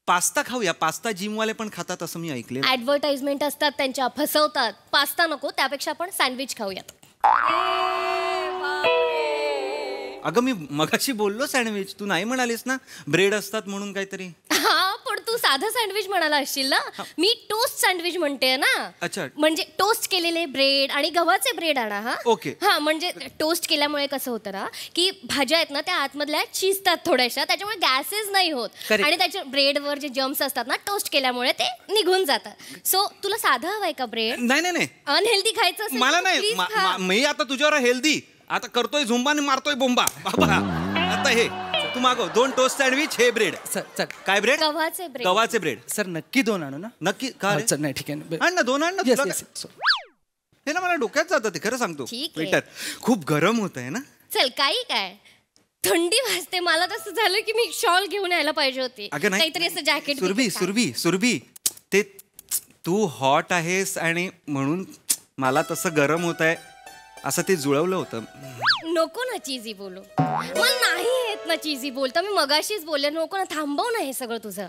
पास्ता खाऊया. पास्ता जिमवाले पण खातात असं मी ऐकले. ऍडव्हर्टाइजमेंट असतात त्यांच्या, फसवतात. पास्ता नको, त्यापेक्षा आपण सँडविच खाऊयात. अगं मी मगाशी बोललो सँडविच, तू नाही म्हणालीस ना ब्रेड असतात म्हणून काहीतरी. हा पण तू साधं सँडविच म्हणाला असशील ना. मी टोस्ट सँडविच म्हणते ना. अच्छा. म्हणजे टोस्ट केलेले ब्रेड आणि गव्हाचे ब्रेड आणा. हा ओके. हा म्हणजे टोस्ट केल्यामुळे कसं होतं ना की भाज्या आहेत ना त्या आतमधल्या शिजतात थोड्याशा, त्याच्यामुळे गॅसेस नाही होत. आणि त्याच्या ब्रेडवर जे जम्स असतात ना टोस्ट केल्यामुळे ते निघून जातात. सो तुला साधं हवंय का ब्रेड? नाही नाही नाही अनहेल्दी खायचं असेल मला तर नाही. please खा. मी आता तुझ्यावर हेल्दी आता करतोय झुंबा आणि मारतोय बोंबा बाबा. आता हे तू मागव 2 टोस्ट सँडविच. हे ब्रेड सर. काय ब्रेड? गव्हाचे ब्रेड. गव्हाचे ब्रेड. सर नक्की 2 आणू ना? नक्की का रे? सर नाही ठीक आहे. आण ना 2 आण ना. Yes, तुला yes, काय? हे ना मला डोक्यात जातं ते खरं सांगतो. ठीक आहे. वेटर खूप गरम होत आहे ना. चल काही काय थंडी वाजते. मला तसं झालं की मी शॉल घेऊन यायला पाहिजे होती. अगं नाही काहीतरी असं जॅकेट. सुरभी ते तू हॉट आहेस आणि म्हणून मला तसं गरम होत आहे असं ते जुळवलं होतं. नको ना चीजी बोलू. मला नाही येत ना चीजी बोलता. मी मगाशीच बोलले नको ना. थांबव ना हे सगळं तुझं.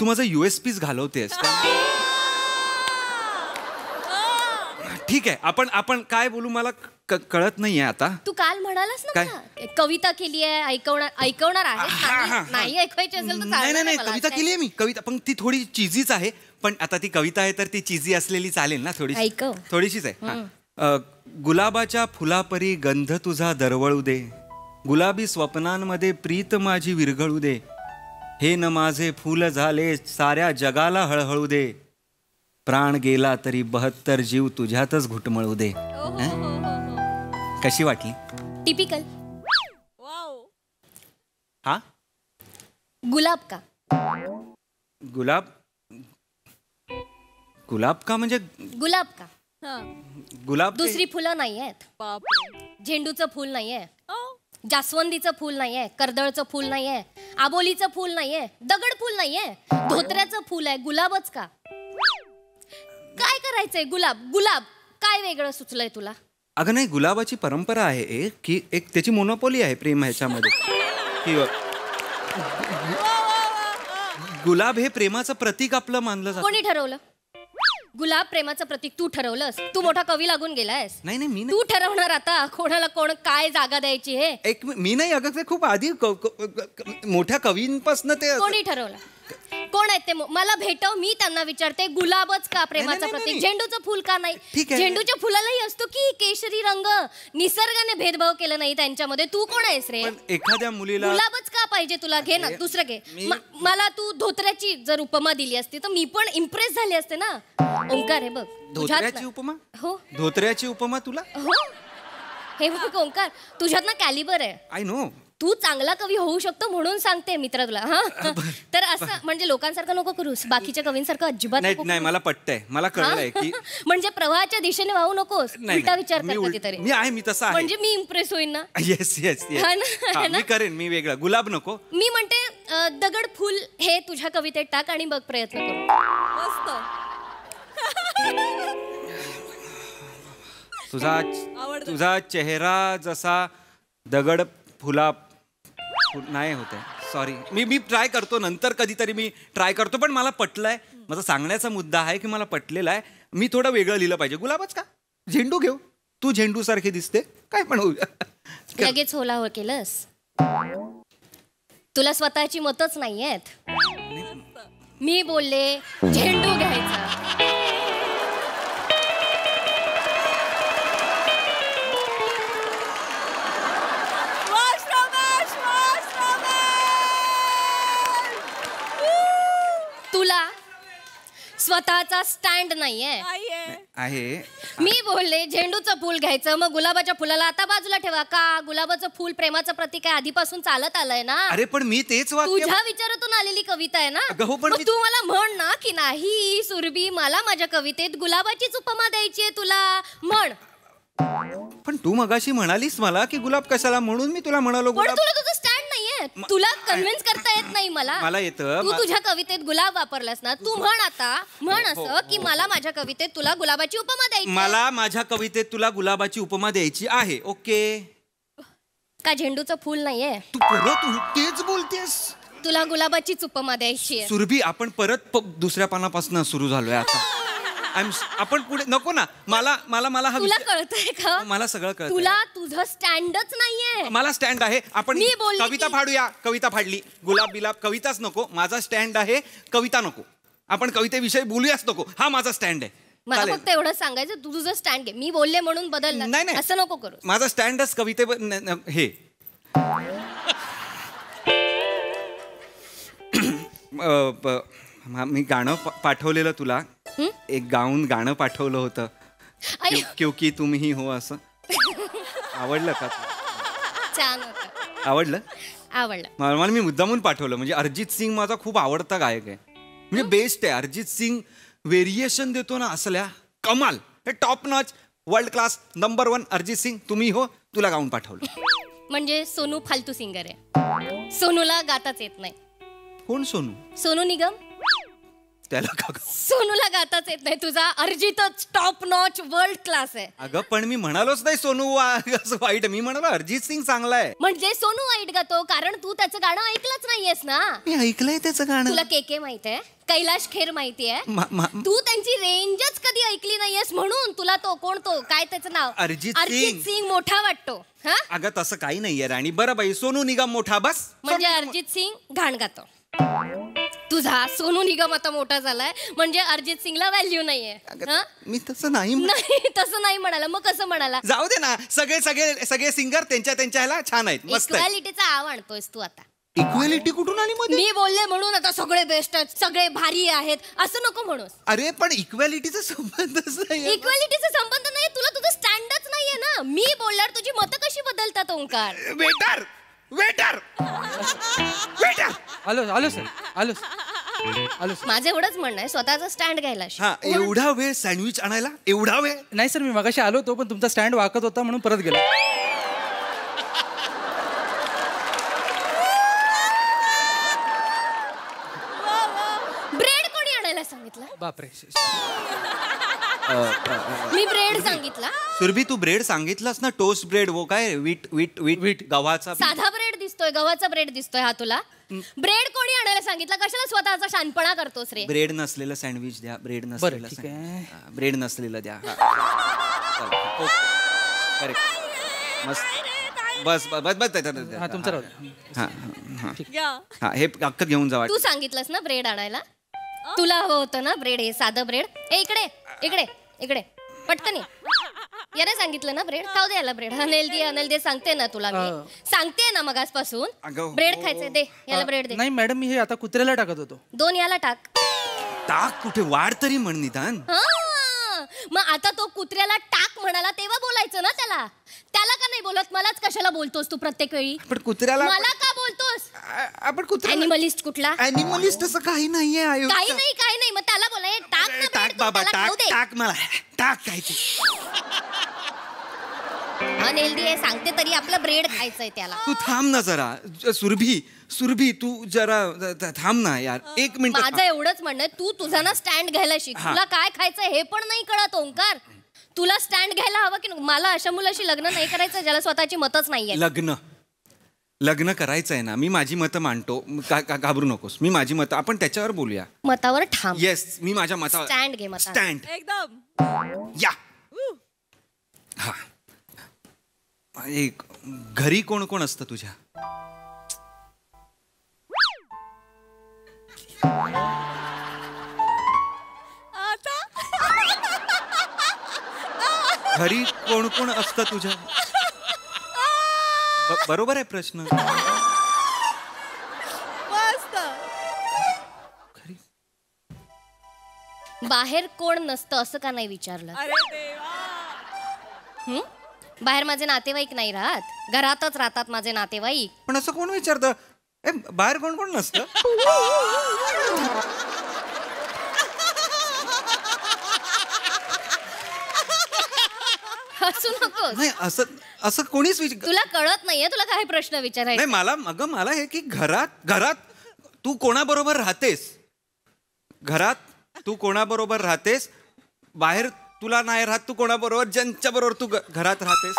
तू माझं USPs घालवतेस का? ठीक आहे आपण काय बोलू मला कळत नाहीये आता. तू काल म्हणालास ना काय? मला, कविता केली आहे. ऐकवणार आहे. नाही ऐकवायची असेल तर नाही चालेल नाही मला. कविता केली आहे मी. कविता पण ती थोडी चिझीच आहे. पण आता ती कविता आहे तर ती चिझी असलेली चालेल ना थोडी. ऐकव. थोडीशीच आहे. गुलाबाच्या फुलापरी गंध तुझा दरवळू दे. गुलाबी स्वप्नांमध्ये प्रीत माझी विरघळू दे. हे न माझे फूल झाले साऱ्या जगाला हळहळू दे. प्राण गेला तरी 72 जीव तुझ्यातच घुटमळू दे. कशी वाटली? टिपिकल. हा गुलाब का? गुलाब का म्हणजे गुलाब का? गुलाब दुसरी फुलं नाहीयेत. झेंडूचं फूल नाहीये, जास्वंदीचं फूल नाहीये, कर्दळचं फूल नाहीये, आबोलीचं फूल नाहीये, दगड फूल नाहीये, धोत्र्याचं फूल आहे. गुलाबच का? काय करायचंय? गुलाब काय वेगळं सुचलंय तुला? अगं नाही, गुलाबाची परंपरा आहे की एक त्याची मोनोपोली आहे प्रेम ह्याच्यामध्ये की गुलाब हे प्रेमाचं प्रतीक आपलं मानलं जातं. कोणी ठरवलं? गुलाब प्रेमाचं प्रतीक तू ठरवलंस? तू मोठा कवी लागून गेलायस. नाही नाही मी तू ठरवणार आता कोणाला कोण काय जागा द्यायची हे. एक मी नाही. अगं ते खूप आधी मोठ्या कवींपासून ते कोणी ठरवलं? कोण आहेत ते? मला भेटव, मी त्यांना विचारते. गुलाबच का प्रेमाचं प्रतीक? झेंडूचं फूल का नाही? झेंडूच्या फुलालाही असतो की केशरी रंग. निसर्गाने भेदभाव केला नाही त्यांच्यामध्ये. तू कोण आहेस रे? एखाद्या मुलीला गुलाबच का पाहिजे तुला? घे ना दुसरं घे. मला तू धोत्र्याची जर उपमा दिली असती तर मी पण इम्प्रेस झाली असते ना. ओंकार हे बघ. धोत्र्याची उपमा? हो. धोत्र्याची उपमा तुला? हो. हे बघ ओंकार, तुझ्यात ना कॅलिबर आहे. I know. तू चांगला कवी होऊ शकतो म्हणून सांगते मित्र तुला. हा तर असं म्हणजे लोकांसारखं नको करूस. बाकीच्या कवींसारखं अजिबात नको. नाही मला पटतंय. मला कळलंय की म्हणजे प्रवाहाच्या दिशेने वाहू नकोस. उलटा विचार कर कधीतरी. मी आहे, मी तसा आहे. म्हणजे मी इम्प्रेस होईन ना. येस येस मी करेन. मी वेगळा गुलाब नको. मी म्हणते दगड फुल हे तुझ्या कवितेत टाक आणि बघ प्रयत्न करू. मस्त. तुझा चेहरा जसा दगड फुला नाही होत आहे. सॉरी. मी ट्राय करतो. नंतर कधीतरी मी ट्राय करतो. पण मला पटलंय. माझा सांगण्याचा मुद्दा आहे की मला पटलेला आहे. मी थोडं वेगळं लिहिलं पाहिजे. गुलाबच का? झेंडू घेऊ. तू झेंडू सारखी दिसते. काय पण होऊ. लगेच होला हो केलंस. तुला स्वतःची मतच नाहीयेत. मी बोलले झेंडू घ्यायचा. स्वतःचा स्टँड नाहीये. आहे. मी बोलले झेंडूचं फुल घ्यायचं, मग गुलाबाच्या फुलाला आता बाजूला ठेवा का? गुलाबाचं फुल प्रेमाचं प्रतीक आहे, आधीपासून चालत आलंय ना. अरे पण मी तेच वाक्य तुझ्या विचारातून आलेली कविता आहे ना. अगं हो, पण मग तू मला म्हण ना की नाही सुरभी, मला माझ्या कवितेत गुलाबाचीच उपमा द्यायची आहे तुला, म्हण. पण तू मगाशी म्हणालीस मला की गुलाब कशाला, म्हणून मी तुला म्हणालो पण गुलाब. तुला तुझं स्टँड नाहीये, तुला कन्व्हिन्स करता येत नाही मला. मला येतं. तू तुझ्या कवितेत गुलाब वापरलास ना, तू म्हण आता, म्हण असं की मला माझ्या कवितेत तुला गुलाबाची उपमा द्यायची. मला माझ्या कवितेत तुला गुलाबाची उपमा द्यायची आहे. ओके. का झेंडूचं फुल नाहीये? तू परत तेच बोलतेस. तुला गुलाबाचीच उपमा द्यायची आहे. सुरभी आपण परत दुसऱ्या पानापासून सुरू झालोय आता. आपण पुढे नको ना. मला मला मला हा तुला कळतंय का? मला सगळं कळतंय. तुला तुझं स्टँडच नाहीये. मला स्टँड आहे. आपण मी बोलली कविता फाडूया. कविता फाडली. गुलाब बिलाब कविताच नको. माझा स्टँड आहे, कविता नको. आपण कवितेविषयी बोलूयाच नको. हा माझा स्टँड आहे. मला फक्त एवढं सांगायचं, तू तुझं स्टँड घे. मी बोलले म्हणून बदलला नाही असं नको करू. माझा स्टँडच कविते हे मी गाणं पाठवलेलं तुला. एक गाणं पाठवलं होतं, क्योंकि तुम ही हो, असं. आवडलं का? छान होतं. आवडलं. मला मी मुद्दामून पाठवलं. म्हणजे अरिजित सिंग माझा खूप आवडता गायक आहे. म्हणजे बेस्ट आहे. अरिजित सिंग व्हेरिएशन देतो ना असल्या कमाल. हे top notch, world class, number 1 Arijit Singh. तुम्ही हो, तुला गाऊन पाठवलं. म्हणजे सोनू फालतू सिंगर आहे. सोनूला गाताच येत नाही. कोण सोनू? सोनू निगम. त्याला का? सोनूला गाताच येत नाही. तुझा अरिजितच टॉप नॉच वर्ल्ड क्लास आहे. अगं पण मी म्हणालोच नाही सोनू वाईट. मी म्हणालो अरिजित सिंग चांगला आहे. म्हणजे सोनू वाईट गातो कारण तू त्याचं गाणं ऐकलंच नाहीयेस ना. मी ऐकलंय त्याचं गाणं. तुला के माहित आहे, कैलाश खेर माहितीये. तू त्यांची रेंजच कधी ऐकली नाहीयेस म्हणून तुला तो कोण, तो काय त्याचं नाव, अरिजित सिंग मोठा वाटतो. हा अगं तसं काही नाहीये राणी. बरं बाई, सोनू निगम मोठा बस. म्हणजे अरिजित सिंग घाण गातो. तुझा सोनू निगम आता मोठा झालाय म्हणजे अरिजित सिंगला व्हॅल्यू नाहीये. मी तसं नाही. तसं नाही म्हणाला. मग कसं म्हणाला? जाऊ दे ना. सगळे सिंगर त्यांच्या ह्याला छान आहेत. इक्वॅलिटीचा आव आणतोयस तू आता. इक्वॅलिटी कुठून आली मध्ये? मी बोलले म्हणून आता सगळे बेस्ट आहेत, सगळे भारी आहेत असं नको म्हणूस. अरे पण इक्वॅलिटीचा संबंधच नाही. इक्वॅलिटीचा संबंध नाही. तुला तुझं स्टँडच नाहीये ना. मी बोलल्यावर तुझी मतं कशी बदलतात ओंकार? वेटर आलो सर. माझं एवढंच म्हणणं आहे, स्वतःचा स्टँड घ्यायला. एवढा वेळ सँडविच आणायला? एवढा वेळ नाही सर, मी मगाशी आलो होतो पण तुमचा स्टँड वाकत होता म्हणून परत गेलो. ब्रेड कोणी आणायला सांगितलं? बापरे. मी ब्रेड सांगितला. सुरभी तू ब्रेड सांगितलास ना. Toast bread. वो काय वीट गव्हाचा साधा ब्रेड दिसतोय, गव्हाचा ब्रेड दिसतोय हा तुला. ब्रेड कोणी आणायला सांगितलं? कशाला स्वतःचा शानपणा करतोस रे? ब्रेड नसलेलं सँडविच द्या. ब्रेड नसलेलं द्या. मस्त. बस तुमचं हे अख्खं घेऊन जावा. तू सांगितलंस ना ब्रेड आणायला. तुला हवं होतं ना ब्रेड, हे साधं ब्रेड. इकडे पटकन ये. याने सांगितलं ना ब्रेड. खाऊ द्यायला ब्रेड. अनल दे सांगते ना तुला. मी सांगते ना मगासपासून ब्रेड खायचंय. दे याला ब्रेड दे. नाही मॅडम, मी हे आता कुत्र्याला टाकत होतो. 2 याला टाक. कुठे वाढ तरी म्हण निदान. मग आता तो कुत्र्याला टाक म्हणाला तेव्हा बोलायचं ना त्याला. त्याला का नाही बोलत? मलाच कशाला बोलतोस तू प्रत्येक वेळी? पण कुत्र्याला मला का बोलतोस? आपण कुत्रा ॲनिमलिस्ट कुठला? ॲनिमलिस्ट असं काही नाहीये. काही नाही. मग त्याला बोलाय टाक बाबा. टाक मला. टाक काय ते. अनहेल्दी आहे सांगते तरी आपलं ब्रेड खायचंय त्याला. तू थांब ना जरा. सुरभी तू जरा थांब ना यार. 1 मिनिट. माझं एवढंच म्हणणं आहे, तू तुझा ना स्टँड घ्यायला शिक. तुला काय खायचंय हे पण नाही कळत ओंकार. तुला स्टँड घ्यायला हवं की मला अशा मुलाशी लग्न नाही करायचं ज्याला स्वतःची मतच नाहीये. लग्न करायचंय ना. मी माझी मतं मांडतो. घाबरू नकोस. मी माझी मतं, आपण त्याच्यावर बोलूया. मतावर ठाम. येस, मी माझ्या मतावर. स्टँड घे. मत स्टँड एकदम या. हा. घरी कोण कोण असतं तुझ्या? घरी कोण कोण असतं तुझ्या? बरोबर आहे प्रश्न. मस्त. बाहेर कोण नसतं असं का नाही विचारलं? बाहेर माझे नातेवाईक नाही राहत, घरातच राहतात माझे नातेवाईक. पण असं कोण विचारतं? बाहेर कोण कोण नसतं? हसू नकोस. नाही असं असं कोणीच तुला कळत नाहीये तुला काय प्रश्न विचारायचा? नाही मला हे की घरात तू कोणाबरोबर राहतेस, घरात तू कोणाबरोबर राहतेस, बाहेर तुला नाही राहत, तू कोणाबरोबर, ज्यांच्या बरोबर तू घरात राहतेस.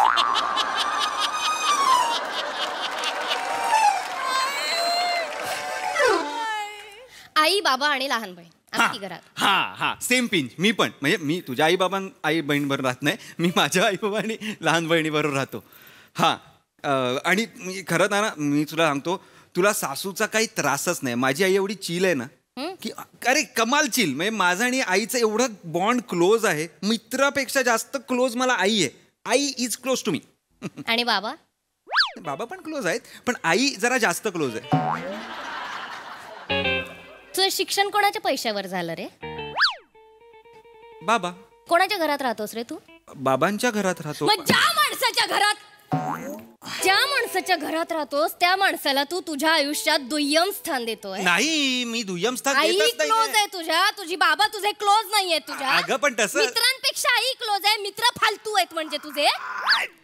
आई बाबा आणि लहान बहीण आम्ही घरात. हा सेम पिंच. मी पण, म्हणजे मी तुझ्या आई बाबा आई बहीण बरोबर राहत नाही, मी माझ्या आई बाबा आणि लहान बहिणी बरोबर राहतो. हा आणि खरं ना मी तुला सांगतो, तुला सासूचा काही त्रासच नाही. माझी आई एवढी चिल आहे ना की अरे कमाल चिल. म्हणजे माझं आणि आईचं एवढं बॉन्ड क्लोज आहे, मित्रापेक्षा जास्त क्लोज मला आई आहे. I is close to me. आणि बाबा बाबा पण क्लोज आहेत, पण आई जरा जास्त क्लोज आहे. तुझं शिक्षण कोणाच्या पैशावर झालं रे? बाबा. कोणाच्या घरात राहतोस रे तू? बाबांच्या घरात राहतो. मग ज्या माणसाच्या घरात राहतोस त्या माणसाला तू तुझ्या आयुष्यात दुय्यम स्थान देतोय. नाही, मी दुय्यम स्थान आई देतच क्लोज नाहीये. आहे तुझ्या, तुझी बाबा तुझे क्लोज नाहीये तुझ्या. अगं पण तसं मित्रांपेक्षा आई क्लोज आहे, मित्र फालतू आहेत म्हणजे तुझे.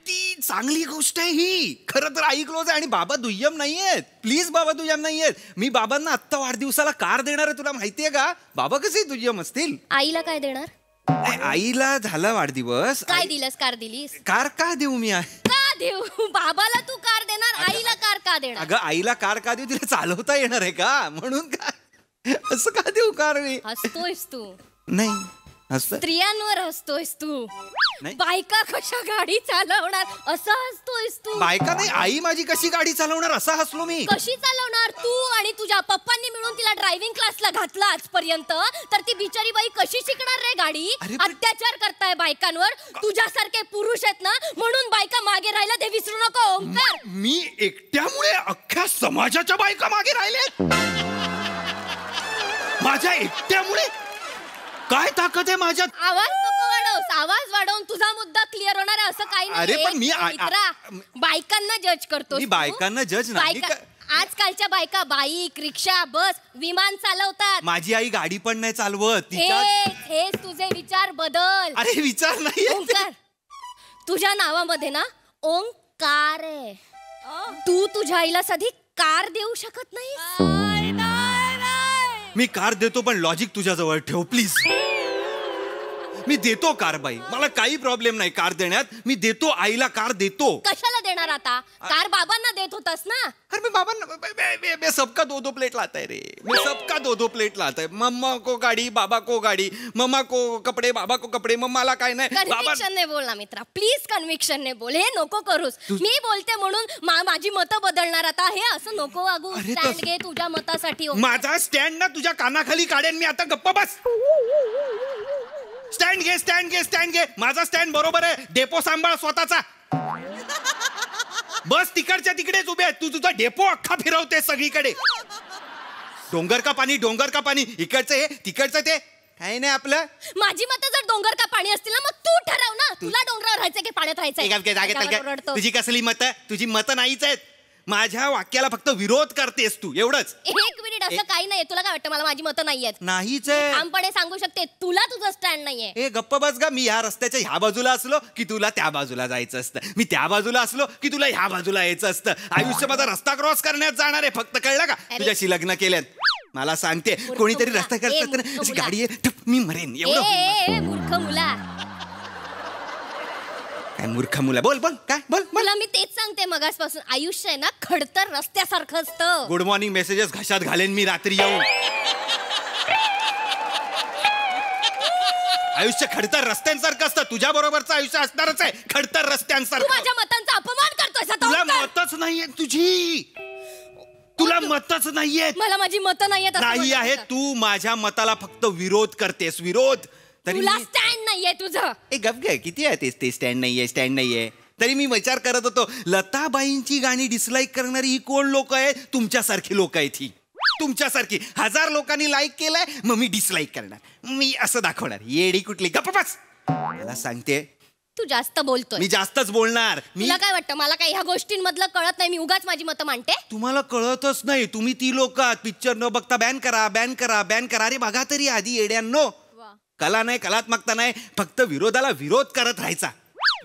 ती चांगली गोष्ट आहे ही. खरं तर आई क्लोज आहे आणि बाबा दुय्यम नाहीयेत. प्लीज बाबा दुय्यम नाहीयेत. मी बाबांना आत्ता वाढदिवसाला कार देणार आहे, तुला माहितीये का? बाबा कसे दुय्यम असतील? आईला काय देणार? आईला झाला वाढदिवस. काय दिलंस? कार दिलीस? कार का देऊ मी? का देऊ? बाबाला तू कार देणार, आईला कार का देणार? अगं आईला कार का देऊ? तिला चालवता येणार आहे का म्हणून? काय असं का देऊ कार मी? हसतोयस तू. नाही हसतोय. स्त्रियांवर हसतोयस तू. नाही. बायका कशा गाडी चालवणार असं हसतोयस तू. बायका नाही, आई माझी कशी गाडी चालवणार असं हसलो मी. कशी चालवणार? तू आणि तुझ्या पप्पांनी मिळून तिला ड्रायव्हिंग क्लासला घातलं आजपर्यंत, तर ती बिचारी बाई कशी शिकणार रे गाडी? अत्याचार करताय बायकांवर. तुझ्यासारखे पुरुष आहेत ना म्हणून बायका मागे राहिला ते विसरू नको ओंकार. मी एकट्यामुळे अख्ख्या समाजाच्या बायका मागे राहिल्यात? माझ्या एकट्यामुळे? काय ताकद आहे माझ्यात? आवाज नको वाढवस. आवाज वाढवून तुझा मुद्दा क्लिअर होणार आहे असं काही नाही. अरे पण मी बायकांना जज करतो. मी बायकांना जज नाही. आजकालच्या बायका बाईक, रिक्षा, बस, विमान चालवतात. माझी आई गाडी पण नाही चालवत. हेच तुझे विचार बदल. अरे विचार नाही ओंकार, तुझ्या नावामध्ये ना ओंकार आहे. तू तुझ्या आईला साधी कार देऊ शकत नाही. मी कार देतो पण लॉजिक तुझ्या जवळ ठेव प्लीज. मी देतो कार बाई, मला काही प्रॉब्लेम नाही कार देण्यात. मी देतो, आईला कार देतो. कशाला देणार आता? कार बाबांना देत होतास ना. अरे मी बाबांना मैं सबका दो प्लेट लाता है रे. मैं सबका दो प्लेट लाता है. मम्मा को गाड़ी, बाबा को गाड़ी. मम्मा को कपडे, बाबा को कपडे. मम्माला काय नाही. कन्व्हिक्शन ने बोल ना मित्रा, प्लीज कन्व्हिक्शन ने बोल. हे नको करूस. मी बोलते म्हणून माझी मतं बदलणार आता, हे असं नको वागू. स्टँड घे तुझ्या मतासाठी. माझा स्टँड ना तुझ्या कानाखाली काढेन मी आता. गप्पा बस. स्टँड घे, स्टँड घे, स्टँड घे. माझा स्टँड बरोबर आहे. डेपो सांभाळ स्वतःचा. बस तिकडच्या तिकडेच उभे आहे. तू तुझा डेपो अख्खा फिरवते सगळीकडे. डोंगर का पाणी, डोंगर का पाणी. इकडचं हे, तिकडचं ते. काही नाही आपलं. माझी मतं जर डोंगर का पाणी असतील ना मग तू ठरव ना. तुला डोंगरावर राहायचं की पाण्यात राहायचं? तुझी कसली मतं? तुझी मतं नाहीच आहेत. माझ्या वाक्याला फक्त विरोध करतेस तू, एवढंच. एक मिनिट, असं काही नाहीये. तुला काय वाटतं मला माझी मतं नाहीयेत? नाहीच आहे. ठामपणे सांगू शकते, तुला तुझं स्टँड नाहीये. ए गप्प बस गा. मी ह्या रस्त्याच्या ह्या बाजूला असलो की तुला त्या बाजूला जायचं असतं. मी त्या बाजूला असलो की तुला ह्या बाजूला यायचं असतं. आयुष्य माझा रस्ता क्रॉस करण्यात जाणार आहे फक्त, कळलं का? तुझ्याशी लग्न केल्यात मला सांगते कोणीतरी रस्ता करतात गाडी आहे मी मरेन. एवढं मूर्ख मुला. काय मूर्ख मुला? बोल बोल काय बोल. मला मी तेच सांगते मगासपासून, आयुष्य आहे ना खडतर रस्त्यासारखं असतं. गुड मॉर्निंग मेसेजेस घशात घालेन मी रात्री येऊन. आयुष्य खडतर रस्त्यांसारखं असतं. तुझ्या बरोबरचं आयुष्य असणारच आहे खडतर रस्त्यांसारखं. माझ्या मतांचा अपमान करतोय. तुला मतच नाहीये तुझी. तुला मतच नाहीये. मला माझी मतं नाहीयेत. नाही आहे. तू माझ्या मताला फक्त विरोध करतेस. विरोध. तुला स्टँड नाहीये तुझं. ए गप गे. किती आहे ते स्टँड नाहीये, स्टँड नाहीये. तरी मी विचार करत होतो, लताबाईंची गाणी डिसलाईक करणारी ही कोण लोक आहेत? तुमच्यासारखी लोक आहेत ही. तुमच्यासारखी 1000 लोकांनी लाईक केलंय मग मी डिसलाईक करणार, मी असं दाखवणार. येडी कुठली, गप्प बस. मला सांगते तू जास्त बोलतोय. मी जास्तच बोलणार. तुला काय वाटतं मला काय ह्या गोष्टींमधलं कळत नाही? मी उगाच माझी मतं मांडते. तुम्हाला कळतच नाही. तुम्ही ती लोक पिक्चर न बघता बॅन करा बॅन करा बॅन करा. अरे बघा तरी आधी येड्यांनो, कला नाही कलात्मकता नाही, फक्त विरोधाला विरोध करत राहायचा.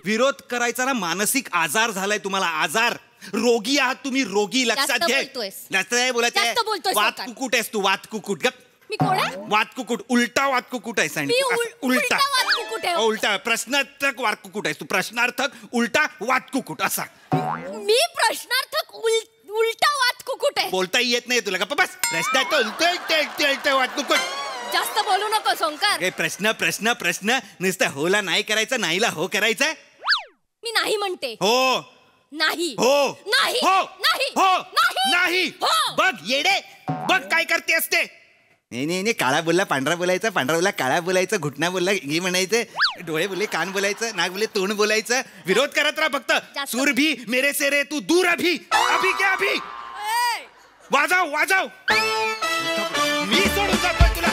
विरोध करायचा ना मानसिक आजार झालाय तुम्हाला, आजार. रोगी आहात तुम्ही, रोगी. लक्षात घे. जास्त नाही बोलायचं. वात कुकुट आहेस तू, वात कुकुट. गप. मी कोण आहे? वात कुकुट, उलटा वात कुकुट आहेस. उलटा वात कुकुट आहे. उलटा प्रश्नार्थक वात कुकुट आहेस तू, प्रश्नार्थक उलटा वात कुकुट असा. मी प्रश्नार्थक उलटा वात कुकुट आहे. बोलताही येत नाही तुला. गप्प बस. प्रश्नार्थक उलटा वात कुकुट. जास्त बोलू नको सोंकार. प्रश्न प्रश्न प्रश्न नुसतं होला नाही करायचं, नाहीला हो करायचं. मी नाही म्हणते. हो नाही. हो नाही. हो नाही. हो नाही. नाही. बघ येडे, बघ काय करते असते. नाही नाही नाही, काळा बोलला पांढरा बोलायचा, पांढरा बोलला काळा बोलायचं, घुटणा बोलला हे म्हणायचं, डोळे बोलले कान बोलायचं, नाक बोलले तोंड बोलायचं. विरोध करत राहा फक्त. सूर भी मेरे से रे तू दूर अभी. अभी क्या अभी. वाजव वाजव. मी सोडून जातोय तुला.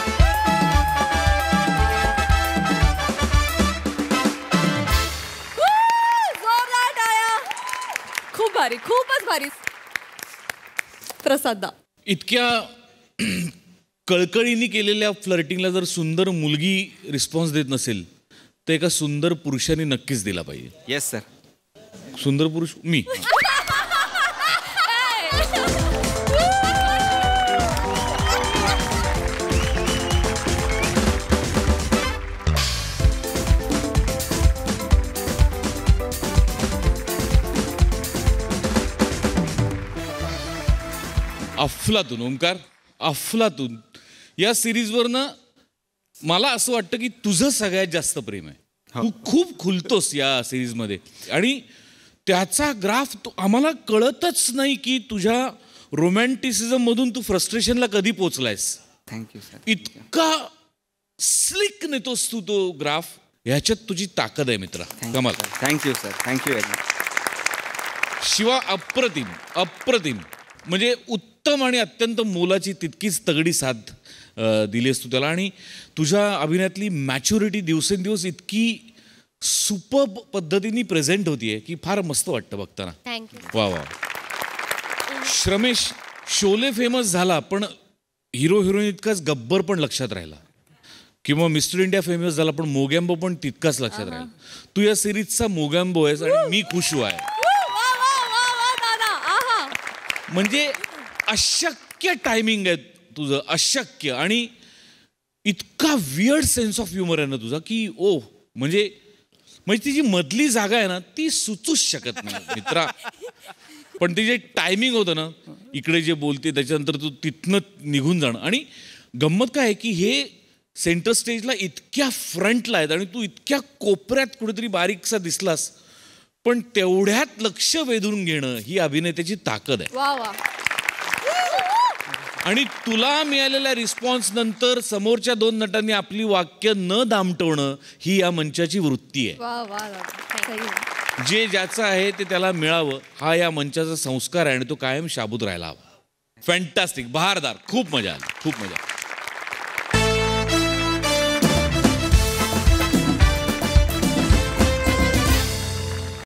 खूप भारी, खूपच भारी. प्रसाद दा, इतक्या कळकळीने केलेल्या फ्लर्टिंगला जर सुंदर मुलगी रिस्पॉन्स देत नसेल तर एका सुंदर पुरुषाने नक्कीच दिला पाहिजे. Yes sir. सुंदर पुरुष मी. अफलातून ओंकार, अफलातून या सिरीजवर ना मला असं वाटतं की तुझं सगळ्यात जास्त प्रेम आहे. तू खूप खुलतोस या सिरीजमध्ये आणि त्याचा ग्राफ आम्हाला कळतच नाही की तुझ्या रोमॅन्टिसिझम मधून तू फ्रस्ट्रेशनला कधी पोचलायस. Thank you sir. इतका स्लिक नेतोस तू तो ग्राफ. ह्याच्यात तुझी ताकद आहे मित्रा. कमाल. Thank you sir. Thank you very much. Shiva अप्रतिम, अप्रतिम. म्हणजे उत्तम आणि अत्यंत मोलाची तितकीच तगडी साथ दिलीस तू त्याला. आणि तुझ्या अभिनयातली मॅच्युरिटी दिवसेंदिवस इतकी सुपर्ब पद्धतीने प्रेझेंट होतीये की फार मस्त वाटतं बघताना. वा वा. श्रमेश, शोले फेमस झाला पण हिरो हिरोईन इतकाच गब्बर पण लक्षात राहिला, किंवा मिस्टर इंडिया फेमस झाला पण मोगॅम्बो पण तितकाच लक्षात राहिला. तू या सिरीजचा मोगॅम्बो आहेस आणि मी खुश आहे. म्हणजे अशक्य टायमिंग आहे तुझं, अशक्य. आणि इतका वियर्ड सेन्स ऑफ ह्युमर आहे ना तुझा की ओ म्हणजे ती जी मधली जागा आहे ना ती सुचूच शकत नाही मित्रा. पण ते जे टायमिंग होतं ना, इकडे जे बोलते त्याच्यानंतर तू तिथनं निघून जाणं. आणि गंमत काय आहे की हे सेंटर स्टेजला इतक्या फ्रंटला आहेत आणि तू इतक्या कोपऱ्यात कुठेतरी बारीकसा दिसलास, पण तेवढ्यात लक्ष वेधून घेणं ही अभिनेत्याची ताकद आहे. वा वा. आणि तुला मिळालेल्या रिस्पॉन्स नंतर समोरच्या 2 नटांनी आपली वाक्य न दामटवणं ही या मंचाची वृत्ती आहे. वा वा. जे ज्याचं आहे ते त्याला मिळावं हा या मंचाचा संस्कार आहे आणि तो कायम शाबूत राहायला हवा. फॅन्टास्टिक, बहारदार. खूप मजा आली, खूप मजा.